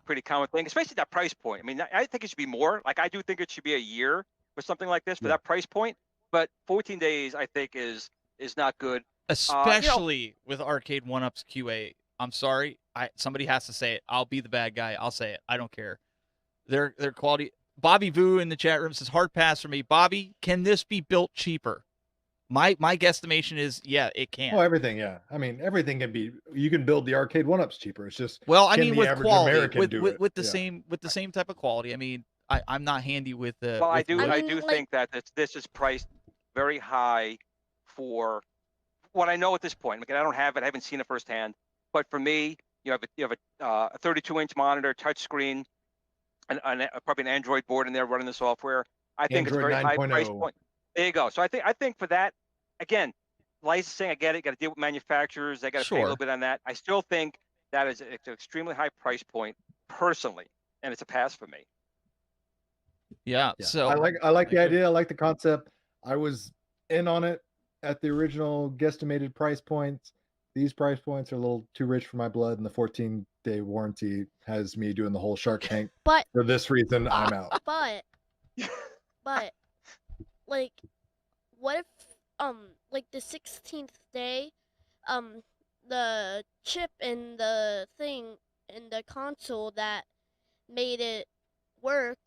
pretty common thing, especially that price point. I mean, I think it should be more. Like, I do think it should be a year for something like this for that price point. But 14 days, I think, is not good. Especially with Arcade 1-Up's QA. I'm sorry. Somebody has to say it. I'll be the bad guy. I'll say it. I don't care. Their quality. Bobby Vu in the chat room says, hard pass for me. Bobby, can this be built cheaper? My guesstimation is, yeah, it can. Oh, everything, yeah. I mean, everything can be. You can build the Arcade 1-Ups cheaper. It's just, well, I mean, with quality, American with the same type of quality. I mean, I'm not handy with the. Well, I do think that this is priced very high for what I know at this point. Again, I don't have it. I haven't seen it firsthand. But for me, you have a 32-inch monitor, touchscreen, and probably an Android board in there running the software. I think it's very high price point. There you go. So I think for that, again, licensing, I get it. Got to deal with manufacturers. They got to pay a little bit on that. I still think that it's an extremely high price point, personally, and it's a pass for me. Yeah. So I like the idea. I like the concept. I was in on it at the original guesstimated price points. These price points are a little too rich for my blood, and the 14-day warranty has me doing the whole Shark Tank. But for this reason, I'm out. But like, what if like the 16th day, the chip in the thing in the console that made it work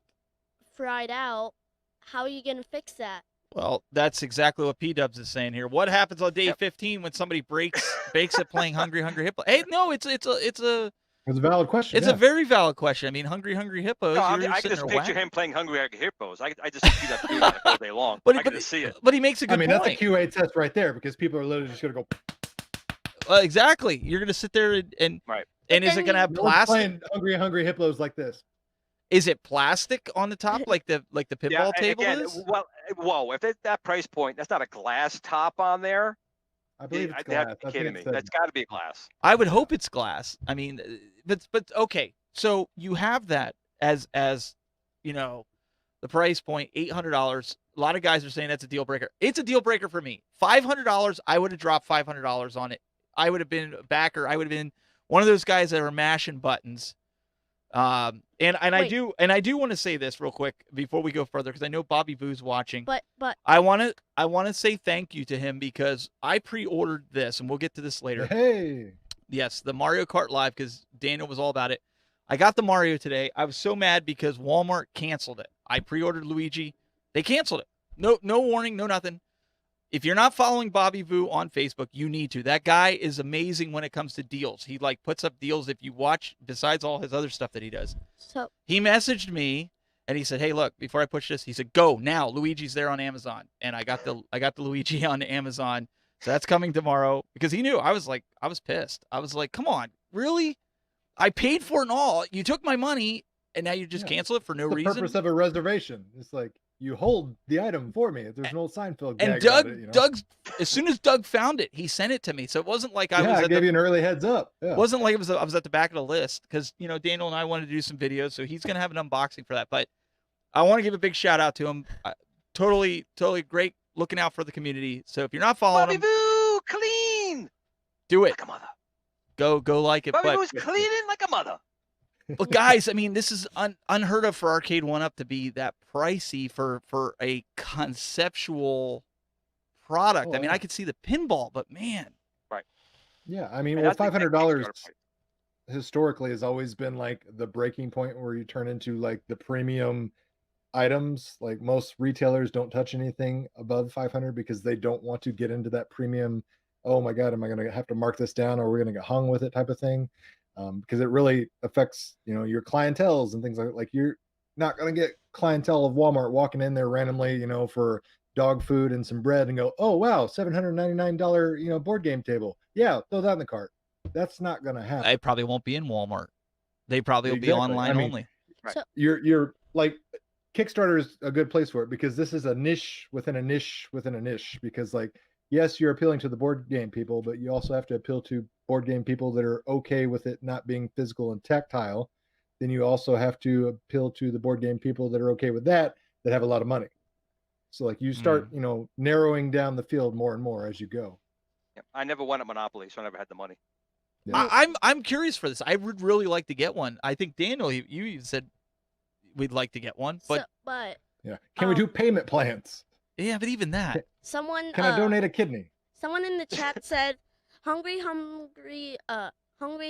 fried out? How are you gonna fix that? Well, that's exactly what P-Dubs is saying here. What happens on day 15 when somebody bakes it playing Hungry Hungry Hippo? Hey, no, it's a valid question. It's a very valid question. I mean, Hungry Hungry Hippos. No, I can just picture him playing Hungry Hungry Hippos. I just see that doing that all day long. I can just see it. But he makes a good point. That's a QA test right there, because people are literally just gonna go. Exactly. You're gonna sit there and right. And is it gonna have plastic? Playing Hungry Hungry Hippos like this. Is it plastic on the top, like the pinball table is? Well, whoa! If it's that price point, that's not a glass top on there. I believe it's glass. They have to be kidding me. That's got to be glass. I would hope it's glass. I mean, but okay. So you have that as you know, the price point, $800. A lot of guys are saying that's a deal breaker. It's a deal breaker for me. $500. I would have dropped $500 on it I would have been a backer. I would have been one of those guys that are mashing buttons. And I do want to say this real quick before we go further, because I know Bobby Boo's watching. But I want to say thank you to him because I pre-ordered this, and we'll get to this later. Hey. Yes, the Mario Kart Live, because Daniel was all about it. I got the Mario today. I was so mad because Walmart canceled it. I pre-ordered Luigi. They canceled it. No warning, no nothing. If you're not following Bobby Vu on Facebook, you need to. That guy is amazing when it comes to deals. He like puts up deals if you watch, besides all his other stuff that he does. so He messaged me and he said, "Hey, look, before I push this," he said, "Go now. Luigi's there on Amazon." And I got the Luigi on Amazon. So that's coming tomorrow because he knew. I was pissed. I was like, "Come on, really? I paid for it and all. You took my money and now you just cancel it for no The reason." purpose of a reservation. It's like you hold the item for me. There's an old Seinfeld And gag about it, you know? Doug's, as soon as Doug found it, he sent it to me. So it wasn't like I gave you an early heads up. Yeah. wasn't like I was at the back of the list because Daniel and I wanted to do some videos, so he's gonna have an unboxing for that. But I want to give a big shout out to him. Totally great, looking out for the community. So if you're not following Bobby him, Boo, clean do it. like a mother. Go like it. Bobby But Boo's cleaning like a mother. But guys, I mean, this is unheard of for Arcade 1-Up to be that pricey for a conceptual product. Oh, I mean, yeah. I could see the pinball, but man, Yeah, I mean, And well, that's the exact $500 price. historically has always been like the breaking point where you turn into like the premium items. Like most retailers don't touch anything above 500 because they don't want to get into that premium. Oh my God, am I going to have to mark this down, or we're going to get hung with it type of thing? Because it really affects, your clientels and things like you're not going to get clientele of Walmart walking in there randomly, for dog food and some bread and go, oh wow, $799, board game table. Yeah, throw that in the cart. That's not going to happen. I probably won't be in Walmart. They probably will be Exactly. online I mean, only. Right. So- You're like, Kickstarter is a good place for it because this is a niche within a niche within a niche. Because like, yes, you're appealing to the board game people, but you also have to appeal to board game people that are okay with it not being physical and tactile. Then you also have to appeal to the board game people that are okay with that have a lot of money. So like you start, narrowing down the field more and more as you go. Yep. I never won at Monopoly, so I never had the money. Yeah. I'm curious for this. I would really like to get one. I think Daniel, you said we'd like to get one, but but Yeah. Can we do payment plans? yeah, but even that. someone Can I donate a kidney? someone in the chat said hungry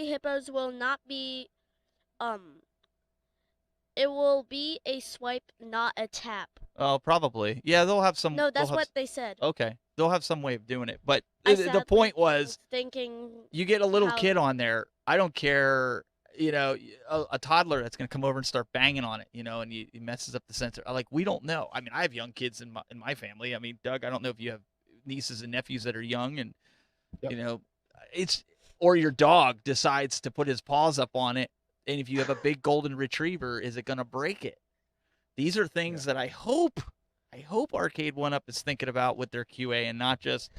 hippos will not be it will be a swipe, not a tap. Oh, probably. Yeah, they'll have some. No, that's they'll have what they said. Okay, they'll have some way of doing it. But I the sadly point was, thinking you get a little how- kid on there. I don't care. A toddler that's gonna come over and start banging on it. And he messes up the sensor. Like, we don't know. I mean, I have young kids in my family. I mean, Doug, I don't know if you have nieces and nephews that are young, and Yep. or your dog decides to put his paws up on it, and if you have a big golden retriever, is it gonna break it? These are things that I hope Arcade 1-Up is thinking about with their QA, and not just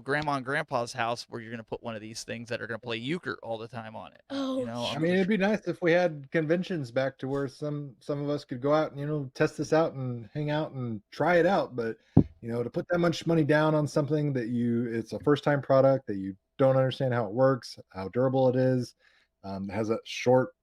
grandma and grandpa's house where you're going to put one of these things that are going to play euchre all the time on it. Oh, I mean, it'd be nice if we had conventions back to where some of us could go out and test this out and hang out and try it out. But to put that much money down on something that it's a first time product that you don't understand how it works, how durable it is, it has a short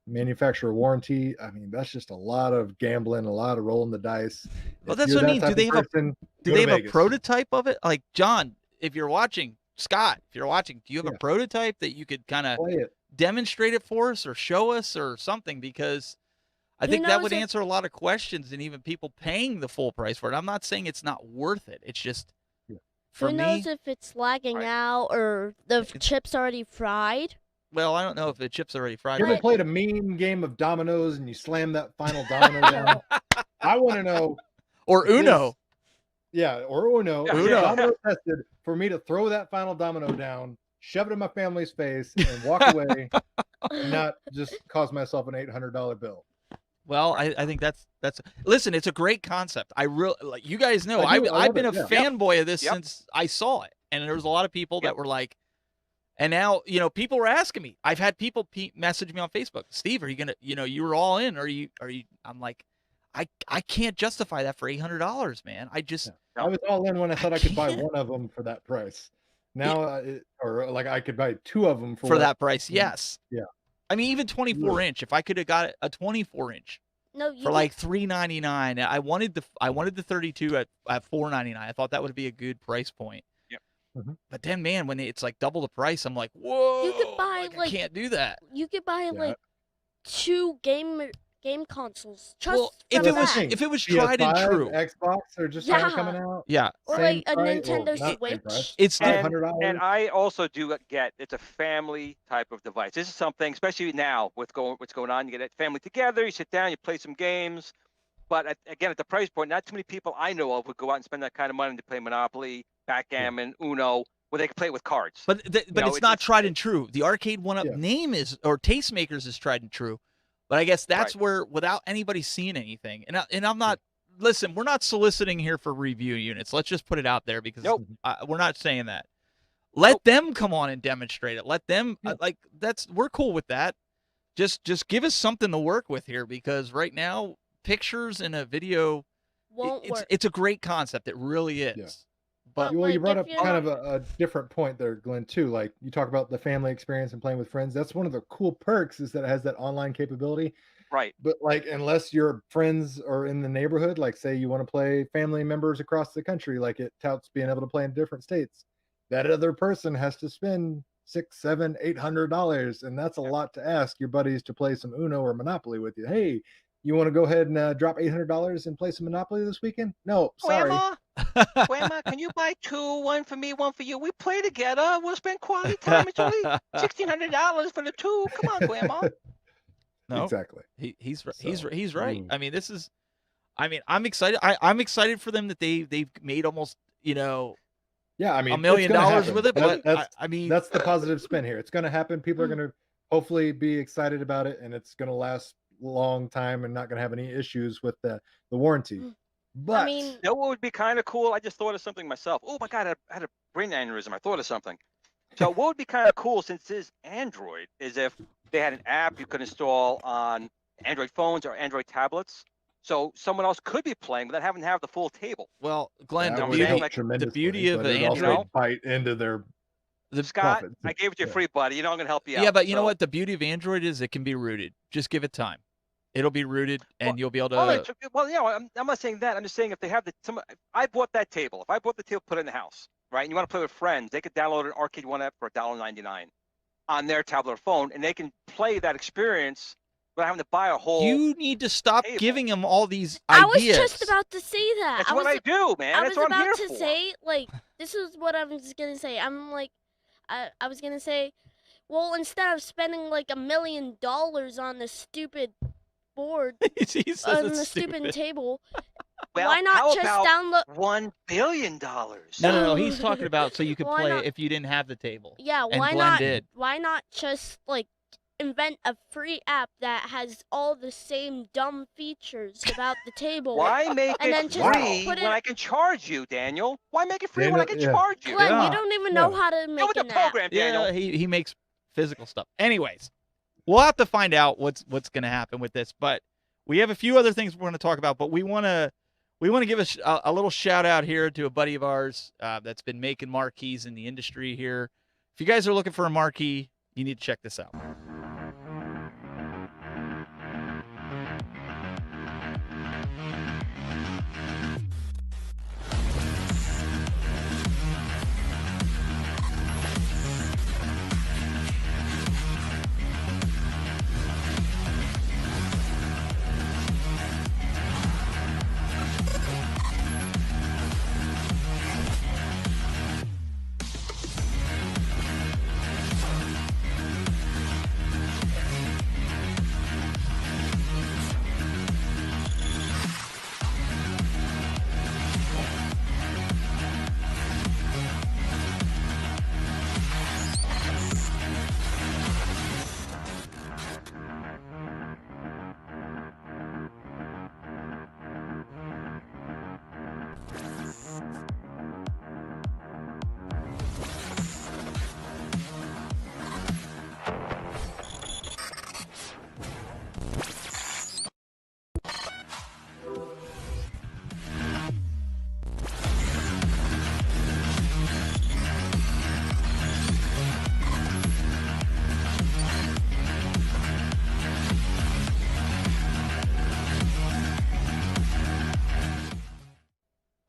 manufacturer warranty. I mean, that's just a lot of gambling, a lot of rolling the dice. Well, If that's you're what I that mean. type of person, Do go they to have a Vegas. prototype of it? Like, John, if you're watching, Scott, if you're watching, do you have a Yeah. prototype that you could kind of Play it. demonstrate it for us or show us or something? Because I Who think that knows would if- answer a lot of questions, and even people paying the full price for it. I'm not saying it's not worth it. It's just, for Who me, knows if it's lagging Right. out or the It's- chips already fried? well, I don't know if the chip's already fried. You ever yet. played a mean game of dominoes and you slam that final domino down? I want to know. Or if Uno. this- Yeah, or Uno. Yeah. Is Uno. domino tested for me to throw that final domino down, shove it in my family's face, and walk away, and not just cause myself an $800 bill. Well, I think that's listen, it's a great concept. I really, like, you guys know, I do, I I've love been it, a yeah. fanboy of this Yep. since I saw it, and there was a lot of people Yep. that were like, and now people were asking me. I've had people message me on Facebook, Steve, are you gonna, you were all in, are you? I'm like, I can't justify that for $800, man. I just I was all in when I thought I could buy can't. one of them for that price. Now, or like I could buy 2 of them for what? that price. Yes. Yeah. I mean, even 24-inch. If I could have got a 24-inch No, you for like $399, I wanted the 32 at $499. I thought that would be a good price point. Yep. Mhm. But then, man, when it's like double the price, I'm like, whoa! You could buy, I can't do that. You could buy Yeah. like 2 game consoles. Just Well, from that. if it was tried and PS5, true, Xbox are just Yeah. now coming out. yeah, Or Same like a price- Nintendo not same Switch. price, it's And- $500. And I also do get it's a family type of device. This is something, especially now with what's going on. You get a family together, you sit down, you play some games. But again, at the price point, not too many people I know of would go out and spend that kind of money to play Monopoly, Backgammon, Uno, where they can play it with cards. but it's not tried and true. The arcade one-up Yeah. name is, or Tastemakers is tried and true. But I guess that's Right. where, without anybody seeing anything, and I'm not. Listen, we're not soliciting here for review units. Let's just put it out there because Nope. we're not saying that. Let them come on and demonstrate it. Let them Yeah. we're cool with that. Just give us something to work with here, because right now pictures and a video Won't work. it's a great concept. It really is. Yeah. But Well, you like, brought if up you're kind of a different point there, Glenn, too. Like you talk about the family experience and playing with friends. That's one of the cool perks, is that it has that online capability. Right. But like, unless your friends are in the neighborhood, like say you want to play family members across the country, like it touts being able to play in different states, that other person has to spend $600, $700, $800, and that's a lot to ask your buddies to play some Uno or Monopoly with you. Hey, you want to go ahead and drop $800 and play some Monopoly this weekend? No, sorry. Grandma, can you buy 2, 1 for me, 1 for you? We play together. We'll spend quality time. It's only $1,600 for the 2. Come on, Grandma. no, Exactly. he's right. So, He's right. mm. I mean, this is. I mean, I'm excited. I'm excited for them that they've made almost Yeah, I mean, $1 million it's gonna happen. with it. But That's I mean, that's the positive spin here. It's going to happen. People are going to hopefully be excited about it, and it's going to last a long time and not going to have any issues with the warranty. But I mean, You know what would be kind of cool? I just thought of something myself. Oh my God, I had a brain aneurysm. I thought of something. So what would be kind of cool, since this is Android, is if they had an app you could install on Android phones or Android tablets. So someone else could be playing without having to have the full table. well, Glenn, that the would beauty, help help tremendously, beauty of but the it also Android- bite into their Scott, profits. I gave it to you Yeah. free, buddy. You know I'm going to help you out. yeah, but you know So- what? The beauty of Android is it can be rooted. Just give it time. It'll be rooted, and Well, you'll be able to. I'm not saying that. I'm just saying if they have if I bought that table. If I bought the table, put it in the house, right? And you want to play with friends, they could download an Arcade One app for $1.99 on their tablet or phone, and they can play that experience without having to buy a whole. You need to stop table. giving them all these I was ideas. just about to say that. That's I what was, I do, man. I That's was what I'm here about to for. say, like, this is what I was gonna say. I'm like, I was gonna say, well, instead of spending like $1 million on the stupid board He says on it's the stupid table, Well, why not how just about download? $1 billion? No. He's talking about so you could Why play not? if you didn't have the table. Yeah, And why Glenn not? did. Why not just like invent a free app that has all the same dumb features about the table? Why make And then it just free put when it- I can charge you, Daniel? Why make it free when I can Daniel, yeah. charge you? Glenn, Yeah. you don't even know Yeah. how to Go make with the an app. program, Daniel. Yeah, he makes physical stuff. Anyways, we'll have to find out what's going to happen with this. But we have a few other things we're going to talk about. But we want to give a little shout out here to a buddy of ours that's been making marquees in the industry here. If you guys are looking for a marquee, you need to check this out.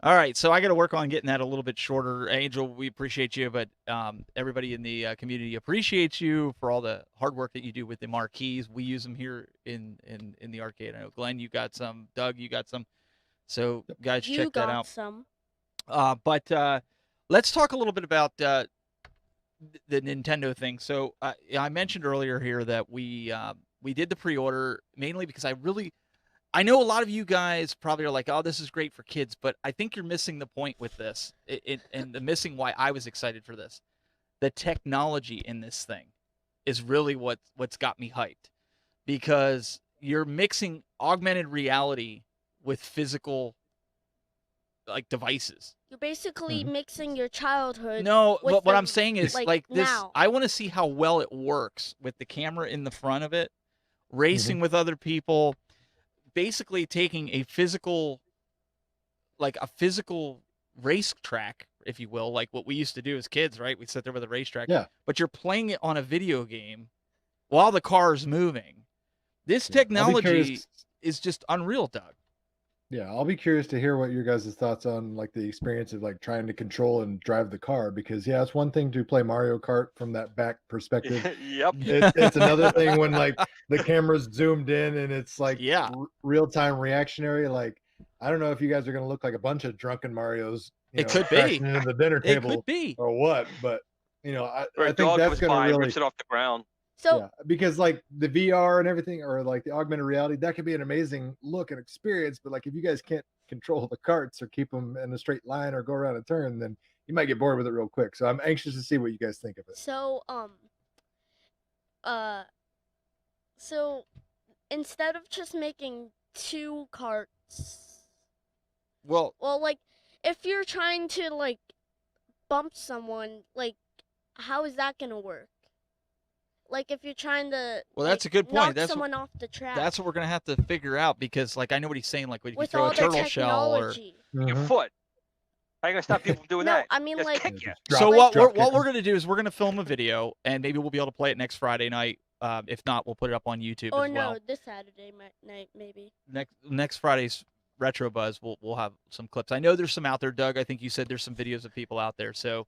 All right, so I got to work on getting that a little bit shorter. Angel, we appreciate you, but everybody in the community appreciates you for all the hard work that you do with the marquees. We use them here in the arcade. I know, Glenn, you got some. Doug, you got some. So, guys, You check that got out. some. But let's talk a little bit about the Nintendo thing. So I mentioned earlier here that we did the pre-order mainly because I know a lot of you guys probably are like, oh, this is great for kids, but I think you're missing the point with this, and the missing why I was excited for this. The technology in this thing is really what's got me hyped, because you're mixing augmented reality with physical devices. You're basically mixing your childhood. No, with but what the- I'm saying is like this. now. I want to see how well it works with the camera in the front of it, racing with other people, basically taking a physical racetrack, if you will, like what we used to do as kids, right? We'd sit there with a racetrack. Yeah. But you're playing it on a video game while the car's moving. This Yeah. I'll be technology curious- is just unreal, Doug. Yeah, I'll be curious to hear what your guys' thoughts on like the experience of like trying to control and drive the car, because yeah, it's one thing to play Mario Kart from that back perspective. Yep. It's another thing when like the camera's zoomed in and it's like Yeah. real-time reactionary. Like, I don't know if you guys are gonna look like a bunch of drunken Marios, It could be. crashing into the dinner It table could be. or what, but I Or a think dog that's comes gonna by and really rips it off the ground. So yeah, because like the VR and everything, or like the augmented reality, that could be an amazing look and experience. But like if you guys can't control the carts or keep them in a straight line or go around a turn, then you might get bored with it real quick. So I'm anxious to see what you guys think of it. So so instead of just making 2 carts, Well, like if you're trying to like bump someone, like how is that gonna work? Like if you're trying to that's like, a good point. knock someone off the track. That's what we're gonna have to figure out, because like I know what he's saying, like when you with throw all a the turtle shell or technology. Your Mhm. foot. How you gonna stop people from doing No, that? I mean Just like kick you. Just drop- so Like- what we're gonna do is we're gonna film a video, and maybe we'll be able to play it next Friday night. If not, we'll put it up on YouTube or as well. no, this Saturday night maybe. Next Friday's Retro Buzz, we'll have some clips. I know there's some out there, Doug. I think you said there's some videos of people out there. So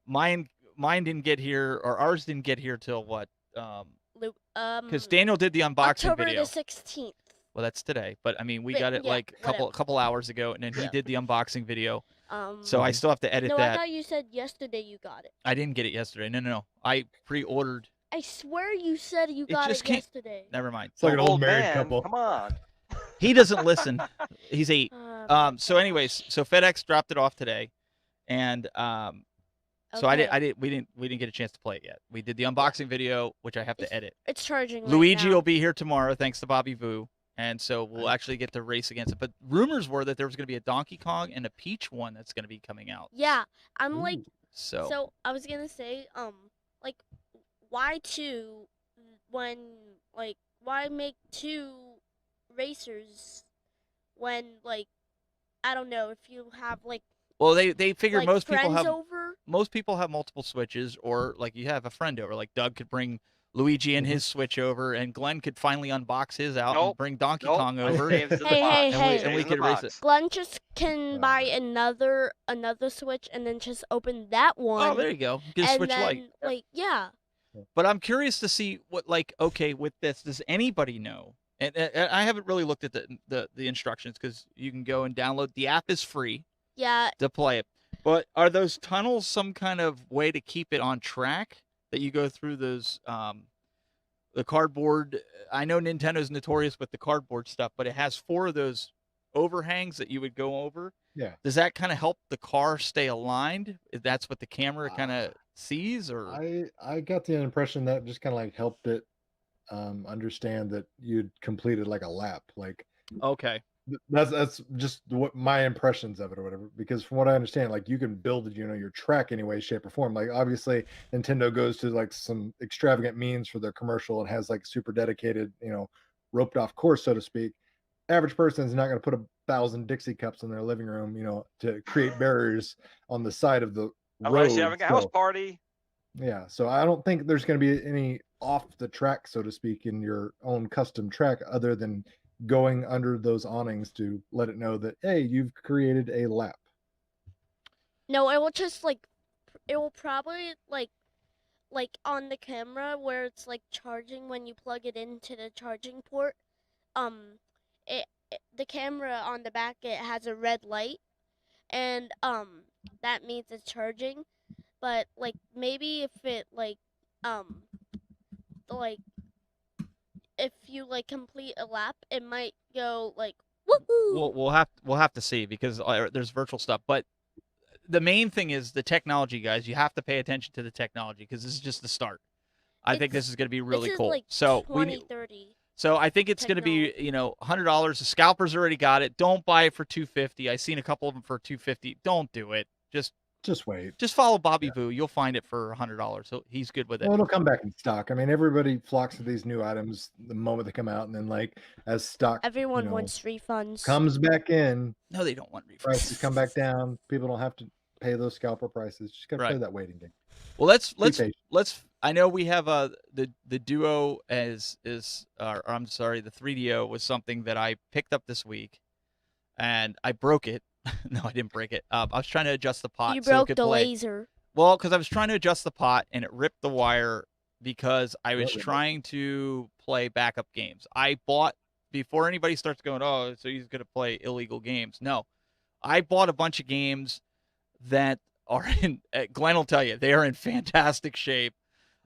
mine didn't get here, or ours didn't get here till what? Because Daniel did the unboxing October video. the 16th. Well, that's today, but I mean, we But, got it yeah, like a whatever. couple hours ago, and then he Yeah. did the unboxing video. Um So I still have to edit No, I that. thought you said yesterday you got it. I didn't get it yesterday. No. I pre-ordered. I swear you said you got just it can't- yesterday. Never mind. It's like an old Old married man, couple. Come on. He doesn't listen. He's 8. Oh So anyways, so FedEx dropped it off today, and so okay. we didn't get a chance to play it yet. We did the unboxing video, which I have to edit. It's charging. Right Luigi now. will be here tomorrow, thanks to Bobby Vu, and so we'll actually get to race against it. But rumors were that there was going to be a Donkey Kong and a Peach one that's going to be coming out. Yeah, I'm like. So So I was gonna say, like, why 2 when like why make 2 racers when like I don't know if you have like well, they figure like most people friends have over. multiple Switches, or like you have a friend over. Like Doug could bring Luigi and his Switch over, and Glenn could finally unbox his out and Nope. bring Donkey Nope. Kong I over. saved it in the Hey, box. hey, and hey. we Saved it in could the race box. it. Glenn just can buy another Switch and then just open that one. Oh, there you go. Get a and Switch then Lite. like yeah. But I'm curious to see what, like, okay, with this, does anybody know? And I haven't really looked at the instructions, because you can go and download the app. Is free Yeah, to play it. But are those tunnels some kind of way to keep it on track, that you go through those the cardboard? I know Nintendo's notorious with the cardboard stuff, but it has 4 of those overhangs that you would go over. Yeah. Does that kind of help the car stay aligned? If that's what the camera kind of sees, or I got the impression that just kind of like helped it understand that you'd completed like a lap. Like okay. that's just what my impressions of it or whatever. Because from what I understand, like you can build your track any way, shape, or form. Like obviously Nintendo goes to like some extravagant means for their commercial and has like super dedicated, roped off course, so to speak. Average person is not going to put 1,000 Dixie cups in their living room, to create barriers on the side of the road. Unless you're having a house So, party. yeah, so I don't think there's going to be any off the track, so to speak, in your own custom track, other than going under those awnings to let it know that, hey, you've created a lap. No, it will just it will probably like on the camera where it's like charging when you plug it into the charging port. Um, the camera on the back, it has a red light, and that means it's charging. But like maybe if it like if you like complete a lap, it might go like woohoo. We'll have to see, because there's virtual stuff, but the main thing is the technology, guys. You have to pay attention to the technology, because this is just the start. I think this is going to be really this is cool. Like so 2030. So I think it's going to be, $100. The scalpers already got it. Don't buy it for $250. I seen a couple of them for $250. Don't do it. Just wait. Just follow Bobby Boo. You'll find it for $100. So he's good with it. Well, it'll come back in stock. I mean, everybody flocks to these new items the moment they come out, and then like as stock, Everyone wants refunds. comes back in. No, they don't want refunds. Prices come back down. People don't have to pay those scalper prices. Just gotta play that waiting game. Well, let's. I know we have the Duo I'm sorry, the 3DO was something that I picked up this week, and I broke it. No, I didn't break it. I was trying to adjust the pot. You so broke it could the play. laser. Well, because I was trying to adjust the pot, and it ripped the wire because I was trying to play backup games. I bought, before anybody starts going, oh, so he's going to play illegal games. No, I bought a bunch of games that are in, Glenn will tell you, they are in fantastic shape.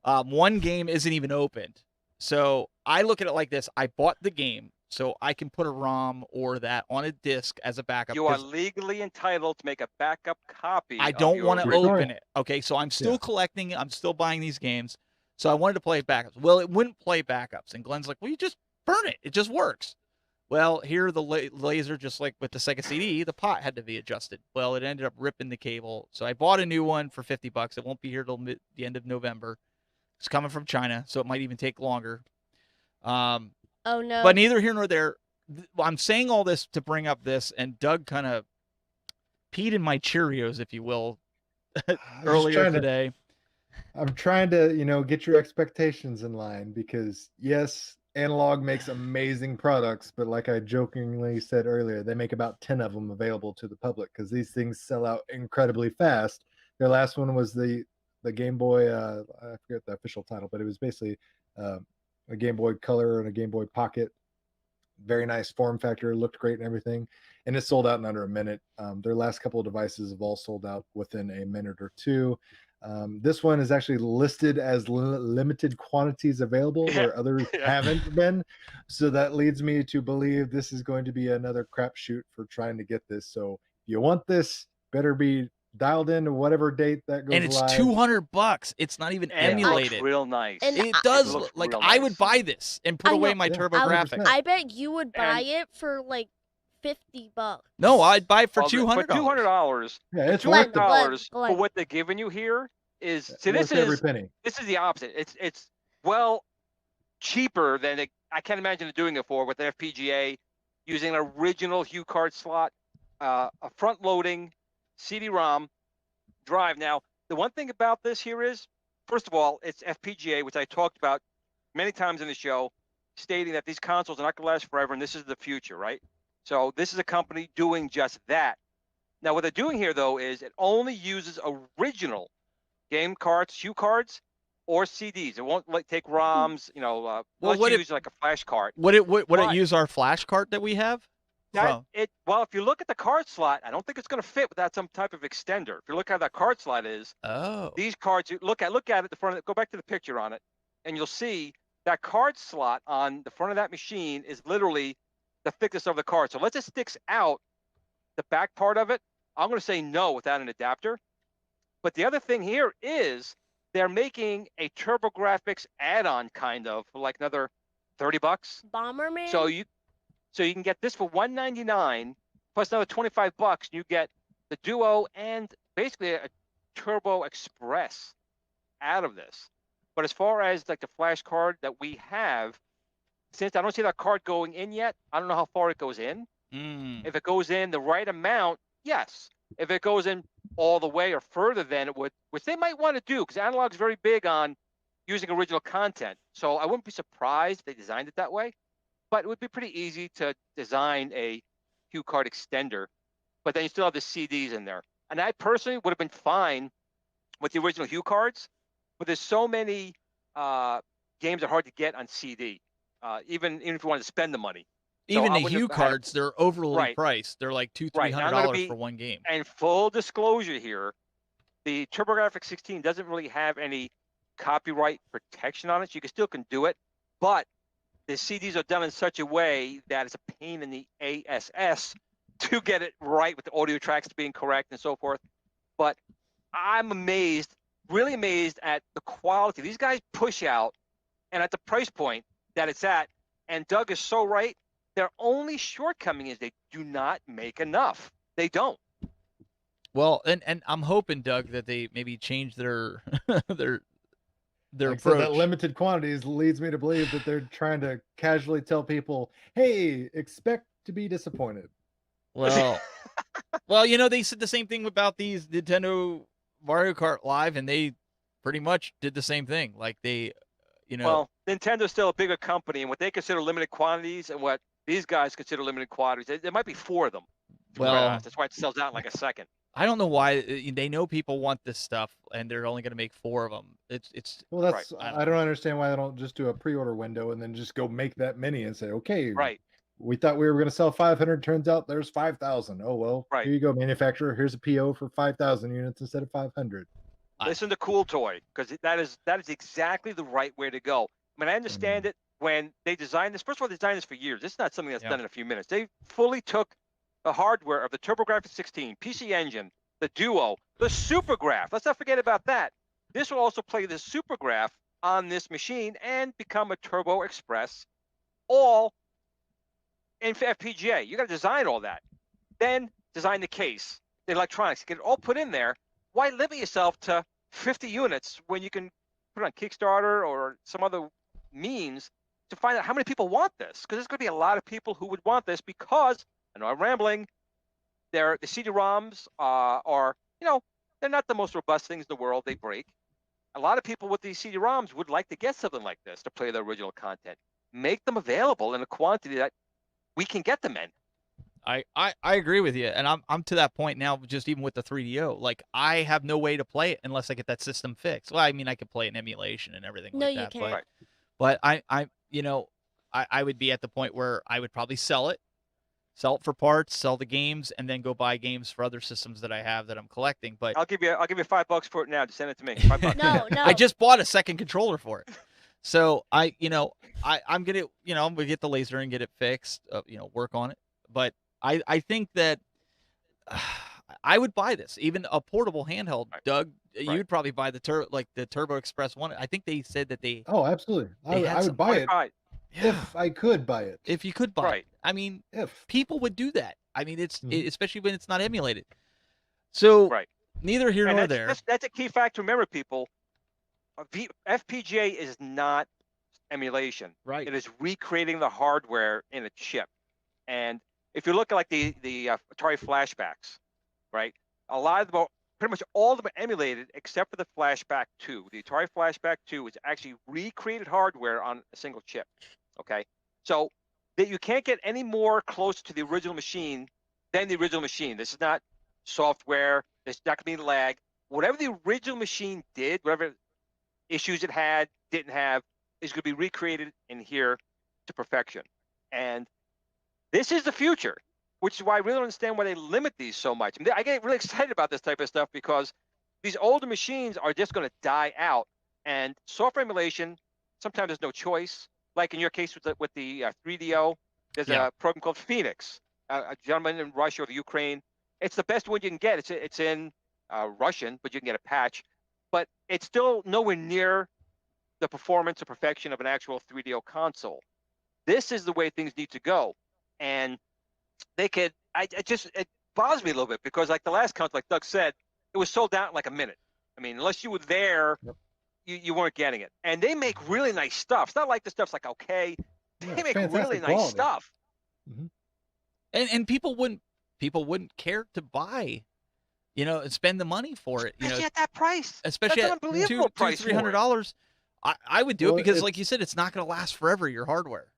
One game isn't even opened. So I look at it like this. I bought the game so I can put a ROM or that on a disc as a backup. You are legally entitled to make a backup copy. I don't want to open it. Okay, so I'm still collecting. I'm still buying these games. So I wanted to play backups. Well, it wouldn't play backups. And Glenn's like, well, you just burn it. It just works. Well, here the laser, just like with the Sega CD, the pot had to be adjusted. Well, it ended up ripping the cable. So I bought a new one for $50. It won't be here till the end of November. It's coming from China, so it might even take longer. Oh, no. But neither here nor there. I'm saying all this to bring up this, and Doug kind of peed in my Cheerios, if you will, earlier today. I'm trying to, get your expectations in line, because yes, Analog makes amazing products, but like I jokingly said earlier, they make about 10 of them available to the public because these things sell out incredibly fast. Their last one was the Game Boy, I forget the official title, but it was basically a Game Boy Color and a Game Boy Pocket. Very nice form factor, looked great and everything, and it sold out in under a minute. Their last couple of devices have all sold out within a minute or two. This one is actually listed as limited quantities available where others haven't been. So that leads me to believe this is going to be another crapshoot for trying to get this. So if you want this, better be dialed in to whatever date that goes live. And it's $200. It's not even emulated. It looks real nice. And it does look like real I nice. would buy this and put away my TurboGrafx. I bet you would buy it for like $50. No, I'd buy it for $200. $200. $200. Yeah, it's Glenn, $200 Glenn. for what they're giving you here is. See, Worth every penny. This is the opposite. It's well cheaper than I can't imagine they're doing it for with the FPGA, using an original Hue card slot, a front-loading CD-ROM drive. Now, the one thing about this here is, first of all, it's FPGA, which I talked about many times in the show, stating that these consoles are not going to last forever, and this is the future, right? So this is a company doing just that. Now, what they're doing here, though, is it only uses original game cards, Hue cards, or CDs. It won't take ROMs, let's use like a flash card. Would it use our flash card that we have? Well, if you look at the card slot, I don't think it's going to fit without some type of extender. If you look how that card slot is, these cards, look at it, the front of it, go back to the picture on it, and you'll see that card slot on the front of that machine is literally the thickness of the card. So unless it sticks out the back part of it, I'm going to say no without an adapter. But the other thing here is they're making a TurboGrafx add-on kind of for like another $30. Bomberman? So you can get this for $199 plus another $25, and you get the Duo and basically a Turbo Express out of this. But as far as like the flash card that we have, since I don't see that card going in yet, I don't know how far it goes in. If it goes in the right amount, yes. If it goes in all the way or further than it would, which they might want to do, because Analog's very big on using original content. So I wouldn't be surprised if they designed it that way. but it would be pretty easy to design a cue card extender, but then you still have the CDs in there. And I personally would have been fine with the original Hue cards, but there's so many games that are hard to get on CD, even if you want to spend the money. So Even I the wouldn't Hue have had a- cards, they're overly Right. priced. They're like Right. And I'm $200-300 gonna be for one game. and full disclosure here, the TurboGrafx 16 doesn't really have any copyright protection on it. So you can do it, but the CDs are done in such a way that it's a pain in the ass to get it right with the audio tracks being correct and so forth. But I'm amazed, really amazed at the quality these guys push out and at the price point that it's at. And Doug is so right. Their only shortcoming is they do not make enough. They don't. Well, and I'm hoping, Doug, that they maybe change their their Like I said, approach. that limited quantities leads me to believe that they're trying to casually tell people, "Hey, expect to be disappointed." Well, they said the same thing about these Nintendo Mario Kart Live, and they pretty much did the same thing. Like they, Well, Nintendo's still a bigger company, and what they consider limited quantities and what these guys consider limited quantities, there might be 4 of them. Well, That's why it sells out in like a second. I don't know why they know people want this stuff, and they're only going to make 4 of them. It's Well, that's Right. I don't understand why they don't just do a pre-order window and then just go make that many and say, "Okay, Right. we thought we were going to sell 500. Turns out there's 5,000. Oh well, Right. here you go, manufacturer. Here's a PO for 5,000 units instead of 500." Listen to Cool Toy, because that is exactly the right way to go. I mean, I understand it when they designed this. First of all, they designed this for years. It's not something that's done in a few minutes. They fully took the hardware of the TurboGrafx 16, PC Engine, the Duo, the SuperGraph. Let's not forget about that. This will also play the SuperGraph on this machine and become a Turbo Express, all in FPGA. You got to design all that. Then design the case, the electronics, get it all put in there. Why limit yourself to 50 units when you can put it on Kickstarter or some other means to find out how many people want this? Because there's going to be a lot of people who would want this because, I know I'm rambling, the CD-ROMs are, they're not the most robust things in the world. They break. A lot of people with these CD-ROMs would like to get something like this to play their original content. Make them available in a quantity that we can get them in. I agree with you, and I'm to that point now. Just even with the 3DO, like I have no way to play it unless I get that system fixed. Well, I mean, I could play it in emulation and everything No, like you that, can't. but I would be at the point where I would probably sell it for parts, sell the games, and then go buy games for other systems that I have that I'm collecting. But I'll give you $5 for it now. Just send it to me. $5. No, no. I just bought a second controller for it. So I'm gonna, I'm gonna get the laser and get it fixed, work on it. But I think that I would buy this, even a portable handheld. Right. Doug, you'd probably buy the Turbo Express one. I think they said that they. Oh, absolutely. They had I some- would buy it Right. if I could buy it. If you could buy Right. it, I mean, If people would do that. I mean, Mhm. especially when it's not emulated. So Right. neither here And nor that's, there. that's a key fact to remember, people. FPGA is not emulation. Right. It is recreating the hardware in a chip. And if you look at like the Atari flashbacks, right? A lot of them, pretty much all of them are emulated except for the Flashback 2. The Atari Flashback 2 is actually recreated hardware on a single chip. Okay, so that you can't get any more close to the original machine than the original machine. This is not software. There's not going to be lag. Whatever the original machine did, whatever issues it had, didn't have, is going to be recreated in here to perfection. And this is the future, which is why I really don't understand why they limit these so much. I mean, I get really excited about this type of stuff because these older machines are just going to die out. And software emulation, sometimes there's no choice. Like in your case with the 3DO, there's a program called Phoenix. A gentleman in Russia or the Ukraine. It's the best one you can get. It's in Russian, but you can get a patch. But it's still nowhere near the performance or perfection of an actual 3DO console. This is the way things need to go. And they could, it bothers me a little bit because like the last console, like Doug said, it was sold out in like a minute. I mean, unless you were there, you weren't getting it. And they make really nice stuff. It's not like the stuff's like, okay, they make really nice stuff. Mm-hmm. And people wouldn't care to buy, and spend the money for it. Especially at that price. Especially That's at an unbelievable price. $300. I would do Well, it because, like you said, it's not going to last forever. Your hardware.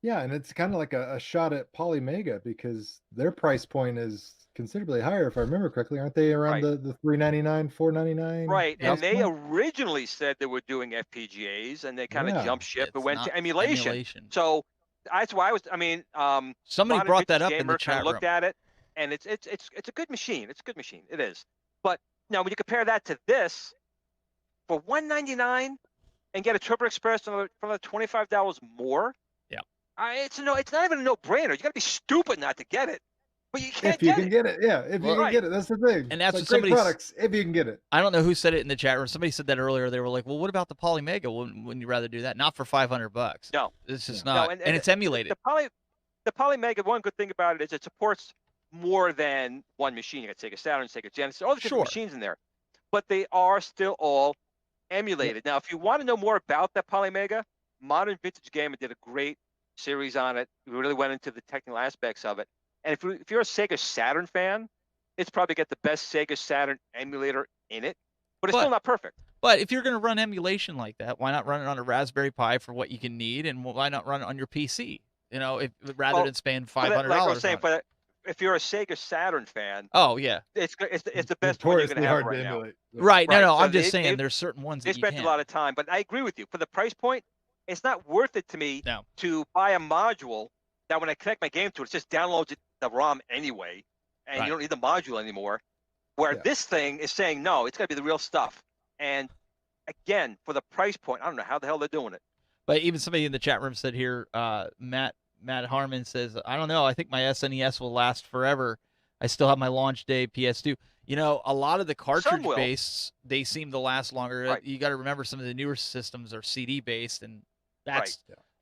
Yeah, and it's kind of like a shot at Polymega because their price point is considerably higher, if I remember correctly. Aren't they around Right. the $3.99, $4.99 Right, price and they point? originally said they were doing FPGAs, and they kind of Yeah. jumped ship and It's went to not emulation. So that's why Somebody Modern brought that Vintage up in the Gamer kind chat of room. looked at it, and it's a good machine. It's a good machine. It is. But now when you compare that to this, for $199 and get a Triple Express for the $25 more, Yeah. it's not even a no-brainer. You got to be stupid not to get it, but you can't If you get can it. get it, yeah. If you Well, can right. get it, that's the thing. And that's It's what like great somebody's- products if you can get it. I don't know who said it in the chat room. Somebody said that earlier. They were like, "Well, what about the Polymega? Wouldn't you rather do that? Not for $500." No. It's just No, not. and And it's emulated. The Polymega, one good thing about it is it supports more than one machine. You got Sega Saturn, Sega Genesis, all the different Sure. machines in there, but they are still all emulated. Now, if you want to know more about that Polymega, Modern Vintage Gamer did a great series on it. We really went into the technical aspects of it. And if you're a Sega Saturn fan, it's probably got the best Sega Saturn emulator in it, but it's still not perfect. But if you're going to run emulation like that, why not run it on a Raspberry Pi for what you can need, and why not run it on your PC? You know, rather than spend $500. Like I was saying, if you're a Sega Saturn fan, oh yeah, it's the best one you're going to have right now. Right. No, Right, no. so I'm just saying they- there's certain ones They that you spent can't. a lot of time, but I agree with you. For the price point, it's not worth it to me No. to buy a module that when I connect my game to it, it just downloads the ROM anyway, and Right. you don't need the module anymore. Where this thing is saying, no, it's got to be the real stuff. And again, for the price point, I don't know how the hell they're doing it. But even somebody in the chat room said here, Matt Harmon says, I don't know. I think my SNES will last forever. I still have my launch day PS2. You know, a lot of the cartridge based, they seem to last longer. Right. You got to remember some of the newer systems are CD based, and Right.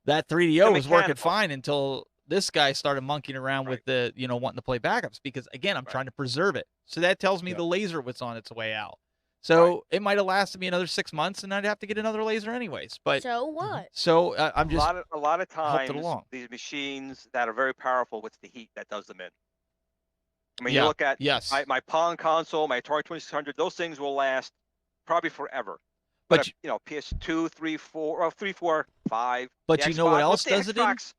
that 3DO was working mechanical. fine until this guy started monkeying around with the, wanting to play backups because again, I'm trying to preserve it. So that tells me the laser was on its way out. So it might have lasted me another 6 months, and I'd have to get another laser anyways. But so what? So I'm just a lot of helped it times along. these machines that are very powerful, it's the heat that does them in. I mean, Yeah, you look at yes. my Pong console, my Atari 2600, those things will last probably forever. But PS2, 3, 4, 3, 4, 5. But the you know what Xbox- else the does it in? Xbox,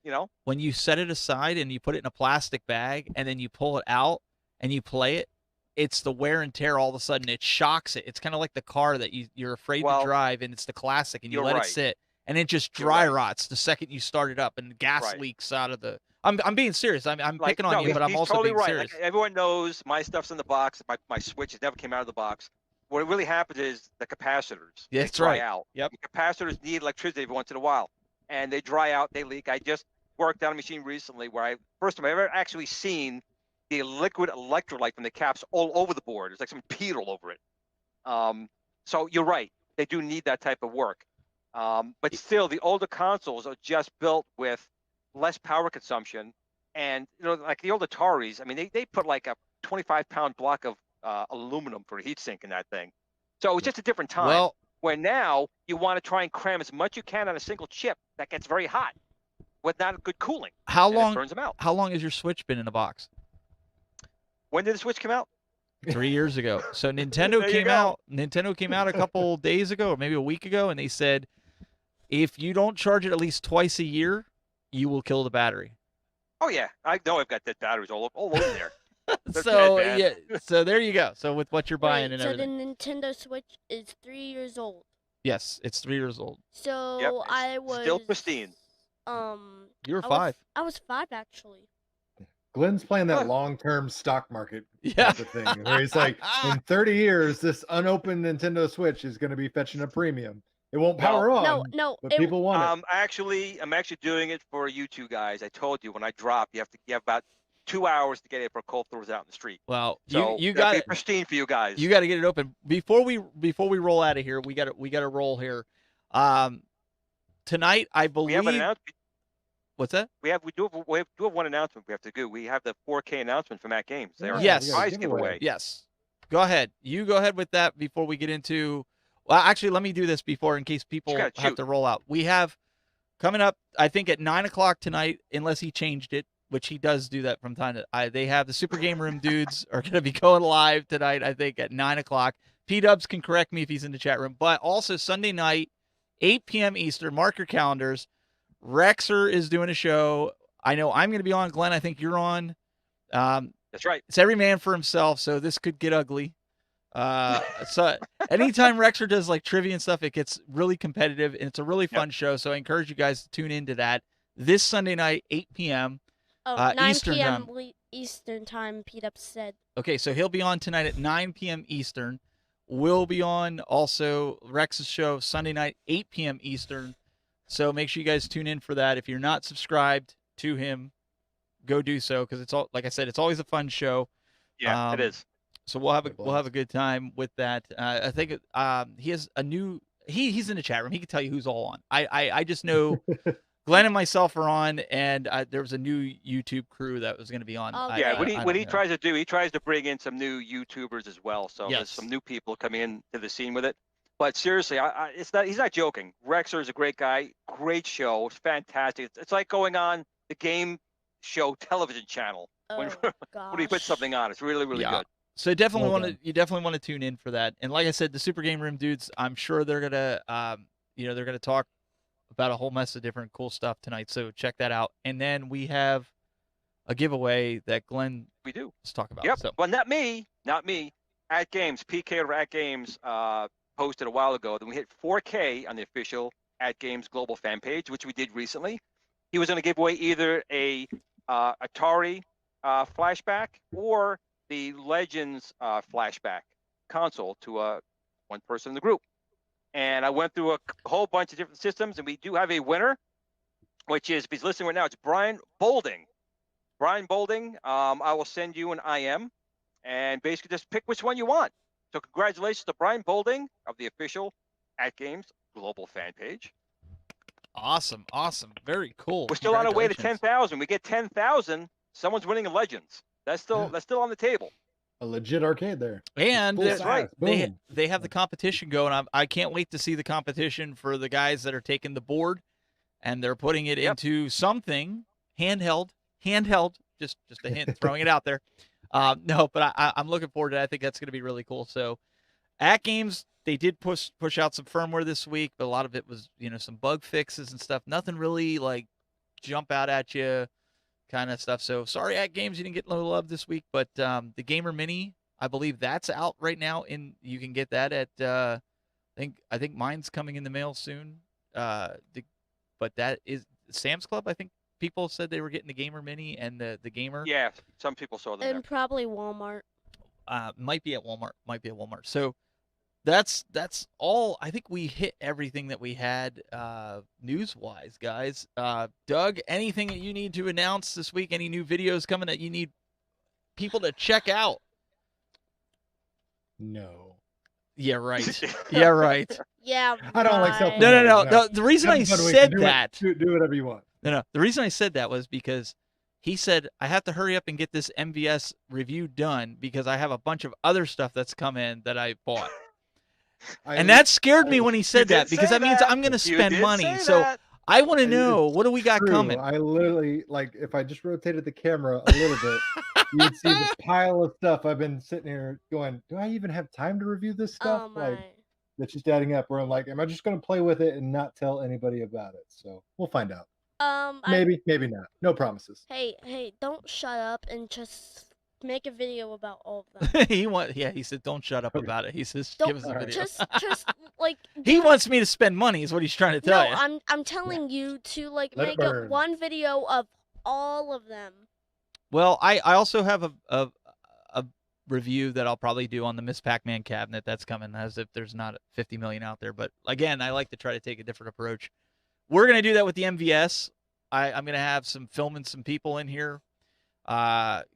you know, When you set it aside and you put it in a plastic bag and then you pull it out and you play it, it's the wear and tear all of a sudden. It shocks it. It's kind of like the car that you're afraid to drive, and it's the classic, and you let it sit, and it just dry rots the second you start it up, and gas leaks out of the. I'm being serious. I'm picking on you, but I'm also totally being serious. Like, everyone knows my stuff's in the box. My switches never came out of the box. What really happens is the capacitors. Yeah, they that's dry right. out. Yep. The capacitors need electricity every once in a while, and they dry out. They leak. I just worked on a machine recently where first time I ever actually seen the liquid electrolyte from the caps all over the board. It's like some peat all over it. So you're right. They do need that type of work. But still, the older consoles are just built with less power consumption. And, like the old Ataris, I mean, they put like a 25-pound block of aluminum for a heatsink in that thing. So it's just a different time. Well, where now you want to try and cram as much you can on a single chip that gets very hot with not good cooling. How and long it burns them out. How long has your Switch been in a box? When did the Switch come out? 3 years ago. So Nintendo came out. Nintendo came out a couple days ago, or maybe a week ago, and they said, if you don't charge it at least twice a year, you will kill the battery. Oh yeah, I know I've got dead batteries all over there. So dead, yeah, so there you go. So with what you're buying Wait, and so everything. the Nintendo Switch is 3 years old. Yes, it's 3 years old. So Yep, I was still pristine. You were I 5. I was 5 actually. Glenn's playing that Huh. long-term stock market Yeah. type of thing, where he's like, in 30 years, this unopened Nintendo Switch is going to be fetching a premium. It won't power on, No, but people want it. I'm actually doing it for you two guys. I told you when I drop, you have about 2 hours to get it for cold throws out in the street. Well, So you that'll got be it. pristine for you guys. You got to get it open before we roll out of here. We got to roll here. Tonight, I believe. We have an announcement. What's that? We do have one announcement we have to do. We have the 4K announcement for Matt Games. They are Yes. a prize giveaway. Yes. Go ahead. You go ahead with that before we get into. Well, actually, let me do this before in case people have to roll out. We have coming up, I think at 9:00 tonight, unless he changed it, which he does do that from time to. They have the Super Game Room dudes are going to be going live tonight. I think at 9:00. P-Dubs can correct me if he's in the chat room, but also Sunday night, 8 p.m. Eastern. Mark your calendars. Rexer is doing a show. I know I'm going to be on. Glenn, I think you're on. That's right. It's every man for himself, so this could get ugly. So anytime Rexer does like trivia and stuff, it gets really competitive, and it's a really fun show. So I encourage you guys to tune into that this Sunday night, 8 p.m. 9 Eastern p.m. time. Eastern time, Pete Up said. Okay, so he'll be on tonight at 9 p.m. Eastern. We'll be on also Rex's show Sunday night, 8 p.m. Eastern. So make sure you guys tune in for that. If you're not subscribed to him, go do so, because it's all, like I said, it's always a fun show. Yeah, it is. So we'll have a good time with that. I think he has a new he's in the chat room. He can tell you who's all on. I just know Glenn and myself are on, and there was a new YouTube crew that was going to be on. Oh, Yeah, I what he tries to do, he tries to bring in some new YouTubers as well. So Yes. there's some new people coming into the scene with it. But seriously, he's not joking. Rexer is a great guy, great show. It's fantastic. It's like going on the game show television channel when he puts something on. It's really, really good. So definitely want to tune in for that. And like I said, the Super Game Room dudes, I'm sure they're gonna they're gonna talk about a whole mess of different cool stuff tonight. So check that out. And then we have a giveaway that Glenn let's talk about. Yep. So. Well, not me. At Games, PK over at Games posted a while ago that we hit 4K on the official at Games global fan page, which we did recently. He was going to give away either a Atari flashback or the Legends flashback console to one person in the group. And I went through a whole bunch of different systems, and we do have a winner, which is, if he's listening right now, it's Brian Bolding. Brian Bolding, I will send you an IM, and basically just pick which one you want. So congratulations to Brian Bolding of the official at Games global fan page. Awesome. Very cool. We're still on our way to 10,000. We get 10,000, someone's winning a Legends. That's still on the table. A legit arcade there. And That's right. They have the competition going. I can't wait to see the competition for the guys that are taking the board, and they're putting it into something handheld. Just a hint, throwing it out there. No, but I'm looking forward to it. I think that's going to be really cool. So at Games, they did push out some firmware this week, but a lot of it was some bug fixes and stuff. Nothing really like jump out at you kind of stuff. So sorry at Games you didn't get no love this week, but the Gamer Mini, I believe that's out right now, and you can get that at I think mine's coming in the mail soon. But that is Sam's Club. I think people said they were getting the Gamer Mini and the Gamer. Yeah, some people saw them. And probably Walmart. Might be at Walmart. So that's all. I think we hit everything that we had news-wise, guys. Doug, anything that you need to announce this week? Any new videos coming that you need people to check out? No. Yeah, right. Yeah, right. Yeah. I don't like self. No. The reason I said that. Do whatever you want. No. The reason I said that was because he said I have to hurry up and get this MVS review done because I have a bunch of other stuff that's come in that I bought. And that scared me when he said that, because that means I'm going to spend money. So I want to know, what do we got coming? I literally, like, if I just rotated the camera a little bit, you'd see this pile of stuff. I've been sitting here going, do I even have time to review this stuff? Oh my. Like, that's just adding up, where I'm like, am I just going to play with it and not tell anybody about it? So we'll find out. Maybe not. No promises. Hey, don't shut up and just make a video about all of them. He said don't shut up about it. He says give us a video. Just like he wants me to spend money is what he's trying to tell you. I'm telling you to like Let it burn. one video of all of them. Well, I also have a review that I'll probably do on the Miss Pac-Man cabinet that's coming, as if there's not 50 million out there. But again, I like to try to take a different approach. We're going to do that with the MVS. I'm going to have some filming some people in here,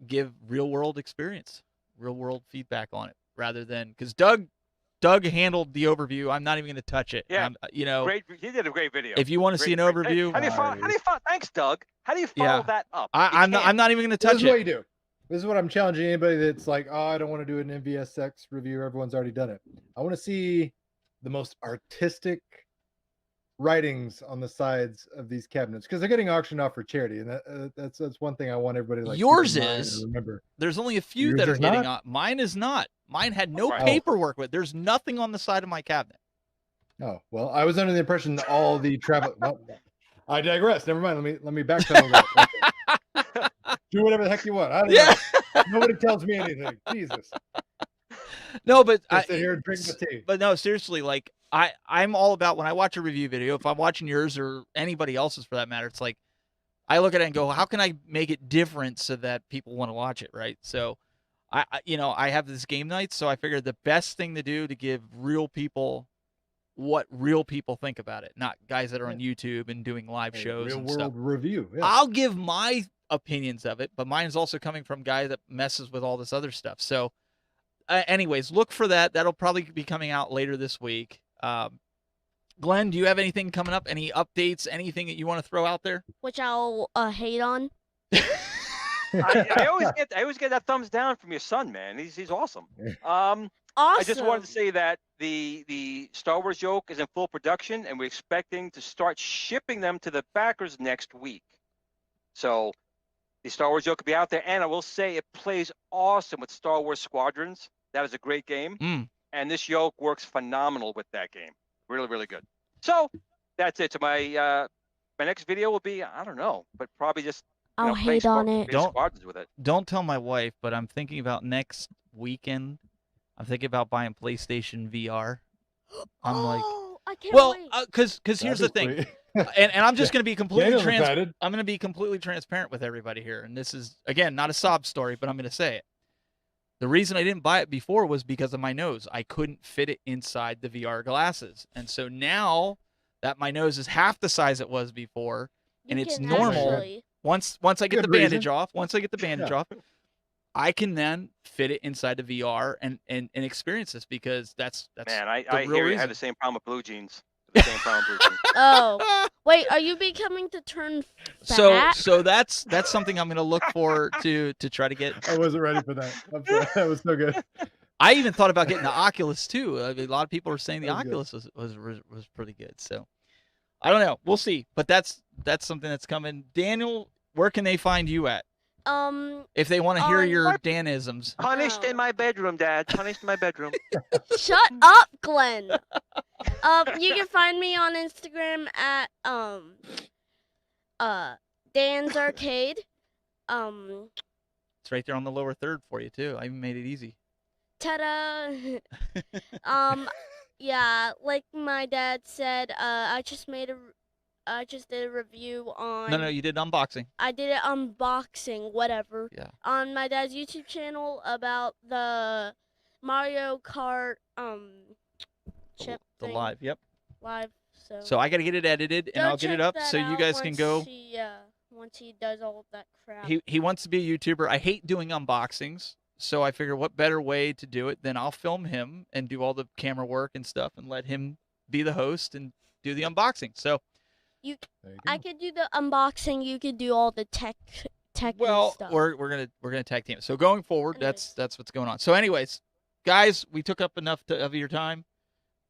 give real world experience, real world feedback on it, rather than, because Doug handled the overview. I'm not even going to touch it. Yeah, great. He did a great video. If you want to see an overview, how do you follow? Thanks, Doug. How do you follow that up? I'm not even going to touch it. This is what you do. This is what I'm challenging anybody that's like, oh, I don't want to do an MVSX review. Everyone's already done it. I want to see the most artistic writings on the sides of these cabinets, because they're getting auctioned off for charity, and that's one thing I want everybody to like. Yours is. Remember, there's only a few Yours that are getting not? on. Mine is not. Mine had no paperwork with. There's nothing on the side of my cabinet. Oh well, I was under the impression that all the travel. Well, I digress. Never mind. Let me backpedal that. Do whatever the heck you want. I don't Yeah. know. Nobody tells me anything. Jesus. No, but Just sit here and drink the tea. But no, seriously, like I'm all about when I watch a review video, if I'm watching yours or anybody else's for that matter, it's like I look at it and go, how can I make it different so that people want to watch it, right? So I have this game night, so I figured the best thing to do to give real people what real people think about it, not guys that are on YouTube and doing live shows Real and world stuff. review. Yeah. I'll give my opinions of it, but mine is also coming from a guy that messes with all this other stuff. So anyways, look for that. That'll probably be coming out later this week. Glenn, do you have anything coming up? Any updates? Anything that you want to throw out there? Which I'll hate on. I always get that thumbs down from your son, man. He's awesome. Awesome. I just wanted to say that the Star Wars joke is in full production, and we're expecting to start shipping them to the backers next week. So the Star Wars joke will be out there, and I will say it plays awesome with Star Wars Squadrons. That is a great game, and this yoke works phenomenal with that game. Really, really good. So that's it. So my next video will be, I don't know, but probably just I'll hate on it. Squadrons with it. Don't tell my wife, but I'm thinking about next weekend. I'm thinking about buying PlayStation VR. I'm like, I can't well, wait. because here's the thing, and I'm just going to be completely I'm going to be completely transparent with everybody here, and this is again not a sob story, but I'm going to say it. The reason I didn't buy it before was because of my nose. I couldn't fit it inside the VR glasses, and so now that my nose is half the size it was before, and it's normal. Actually... Once I get the bandage off, I can then fit it inside the VR and experience this because that's man. I hear you had the same problem with blue jeans. The same problem with blue jeans. Oh, wait, are you becoming to turn fat? So that's something I'm gonna look for to try to get. I wasn't ready for that. I'm sorry. That was so good. I even thought about getting the Oculus too. I mean, a lot of people are saying the Oculus was pretty good. So I don't know. We'll see. But that's something that's coming. Daniel, where can they find you at? If they want to hear your Danisms. Punished in my bedroom, Dad. Punished in my bedroom. Shut up, Glenn. You can find me on Instagram at Dan's Arcade. It's right there on the lower third for you too. I even made it easy. Ta-da! Yeah, like my dad said, I just did a review on... No, you did unboxing. I did it unboxing, whatever. Yeah. On my dad's YouTube channel about the Mario Kart chip the thing. live, yep. Live, so I got to get it edited, and I'll get it up so you guys can go. Once he does all of that crap. He wants to be a YouTuber. I hate doing unboxings, so I figure what better way to do it than I'll film him and do all the camera work and stuff and let him be the host and do the unboxing. So I could do the unboxing. You could do all the tech stuff. we're gonna tag team. So going forward, that's what's going on. So anyways, guys, we took up enough of your time.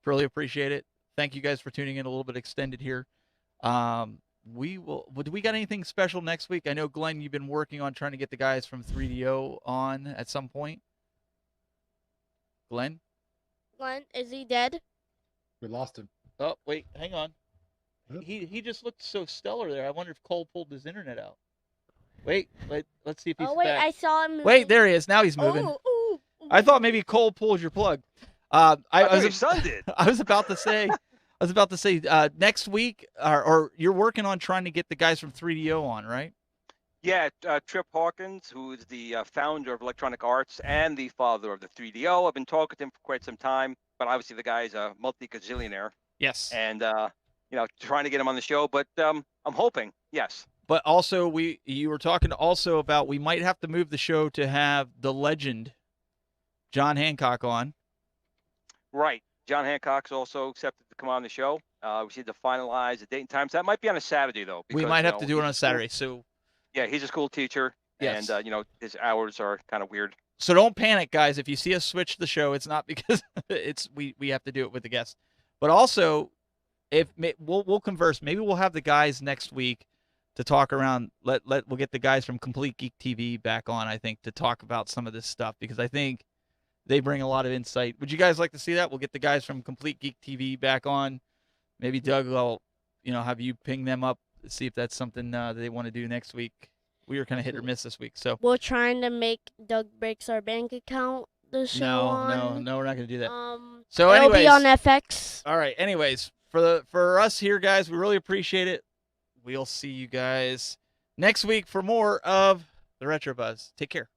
Really appreciate it. Thank you guys for tuning in a little bit extended here. Do we got anything special next week? I know, Glenn, you've been working on trying to get the guys from 3DO on at some point. Glenn, is he dead? We lost him. Oh, wait, hang on. He just looked so stellar there. I wonder if Cole pulled his internet out. Wait, let's see if he's back. I saw him moving. Wait, there he is. Now he's moving. Ooh. I thought maybe Cole pulled your plug. Your son did. I was about to say next week, or you're working on trying to get the guys from 3DO on, right? Yeah, Trip Hawkins, who is the founder of Electronic Arts and the father of the 3DO. I've been talking to him for quite some time, but obviously the guy's a multi-gazillionaire. Yes. And trying to get him on the show, but I'm hoping, yes. But also, you were talking also about we might have to move the show to have the legend John Hancock on. Right. John Hancock's also accepted to come on the show. We need to finalize the date and time. So that might be on a Saturday, though. Because, we might have to do it on a Saturday. So. Yeah, he's a school teacher, yes. And his hours are kind of weird. So don't panic, guys. If you see us switch the show, it's not because we have to do it with the guests. But also, if we'll converse, maybe we'll have the guys next week to talk around. We'll get the guys from Complete Geek TV back on, I think, to talk about some of this stuff because I think they bring a lot of insight. Would you guys like to see that? We'll get the guys from Complete Geek TV back on. Maybe Doug will, have you ping them up see if that's something they want to do next week. We were kind of hit or miss this week, so We're trying to make Doug Breaks Our Bank Account the show on. no, we're not gonna do that. So anyways, it'll be on FX. all right. Anyways, for us here, guys, we really appreciate it. We'll see you guys next week for more of the Retro Buzz. Take care.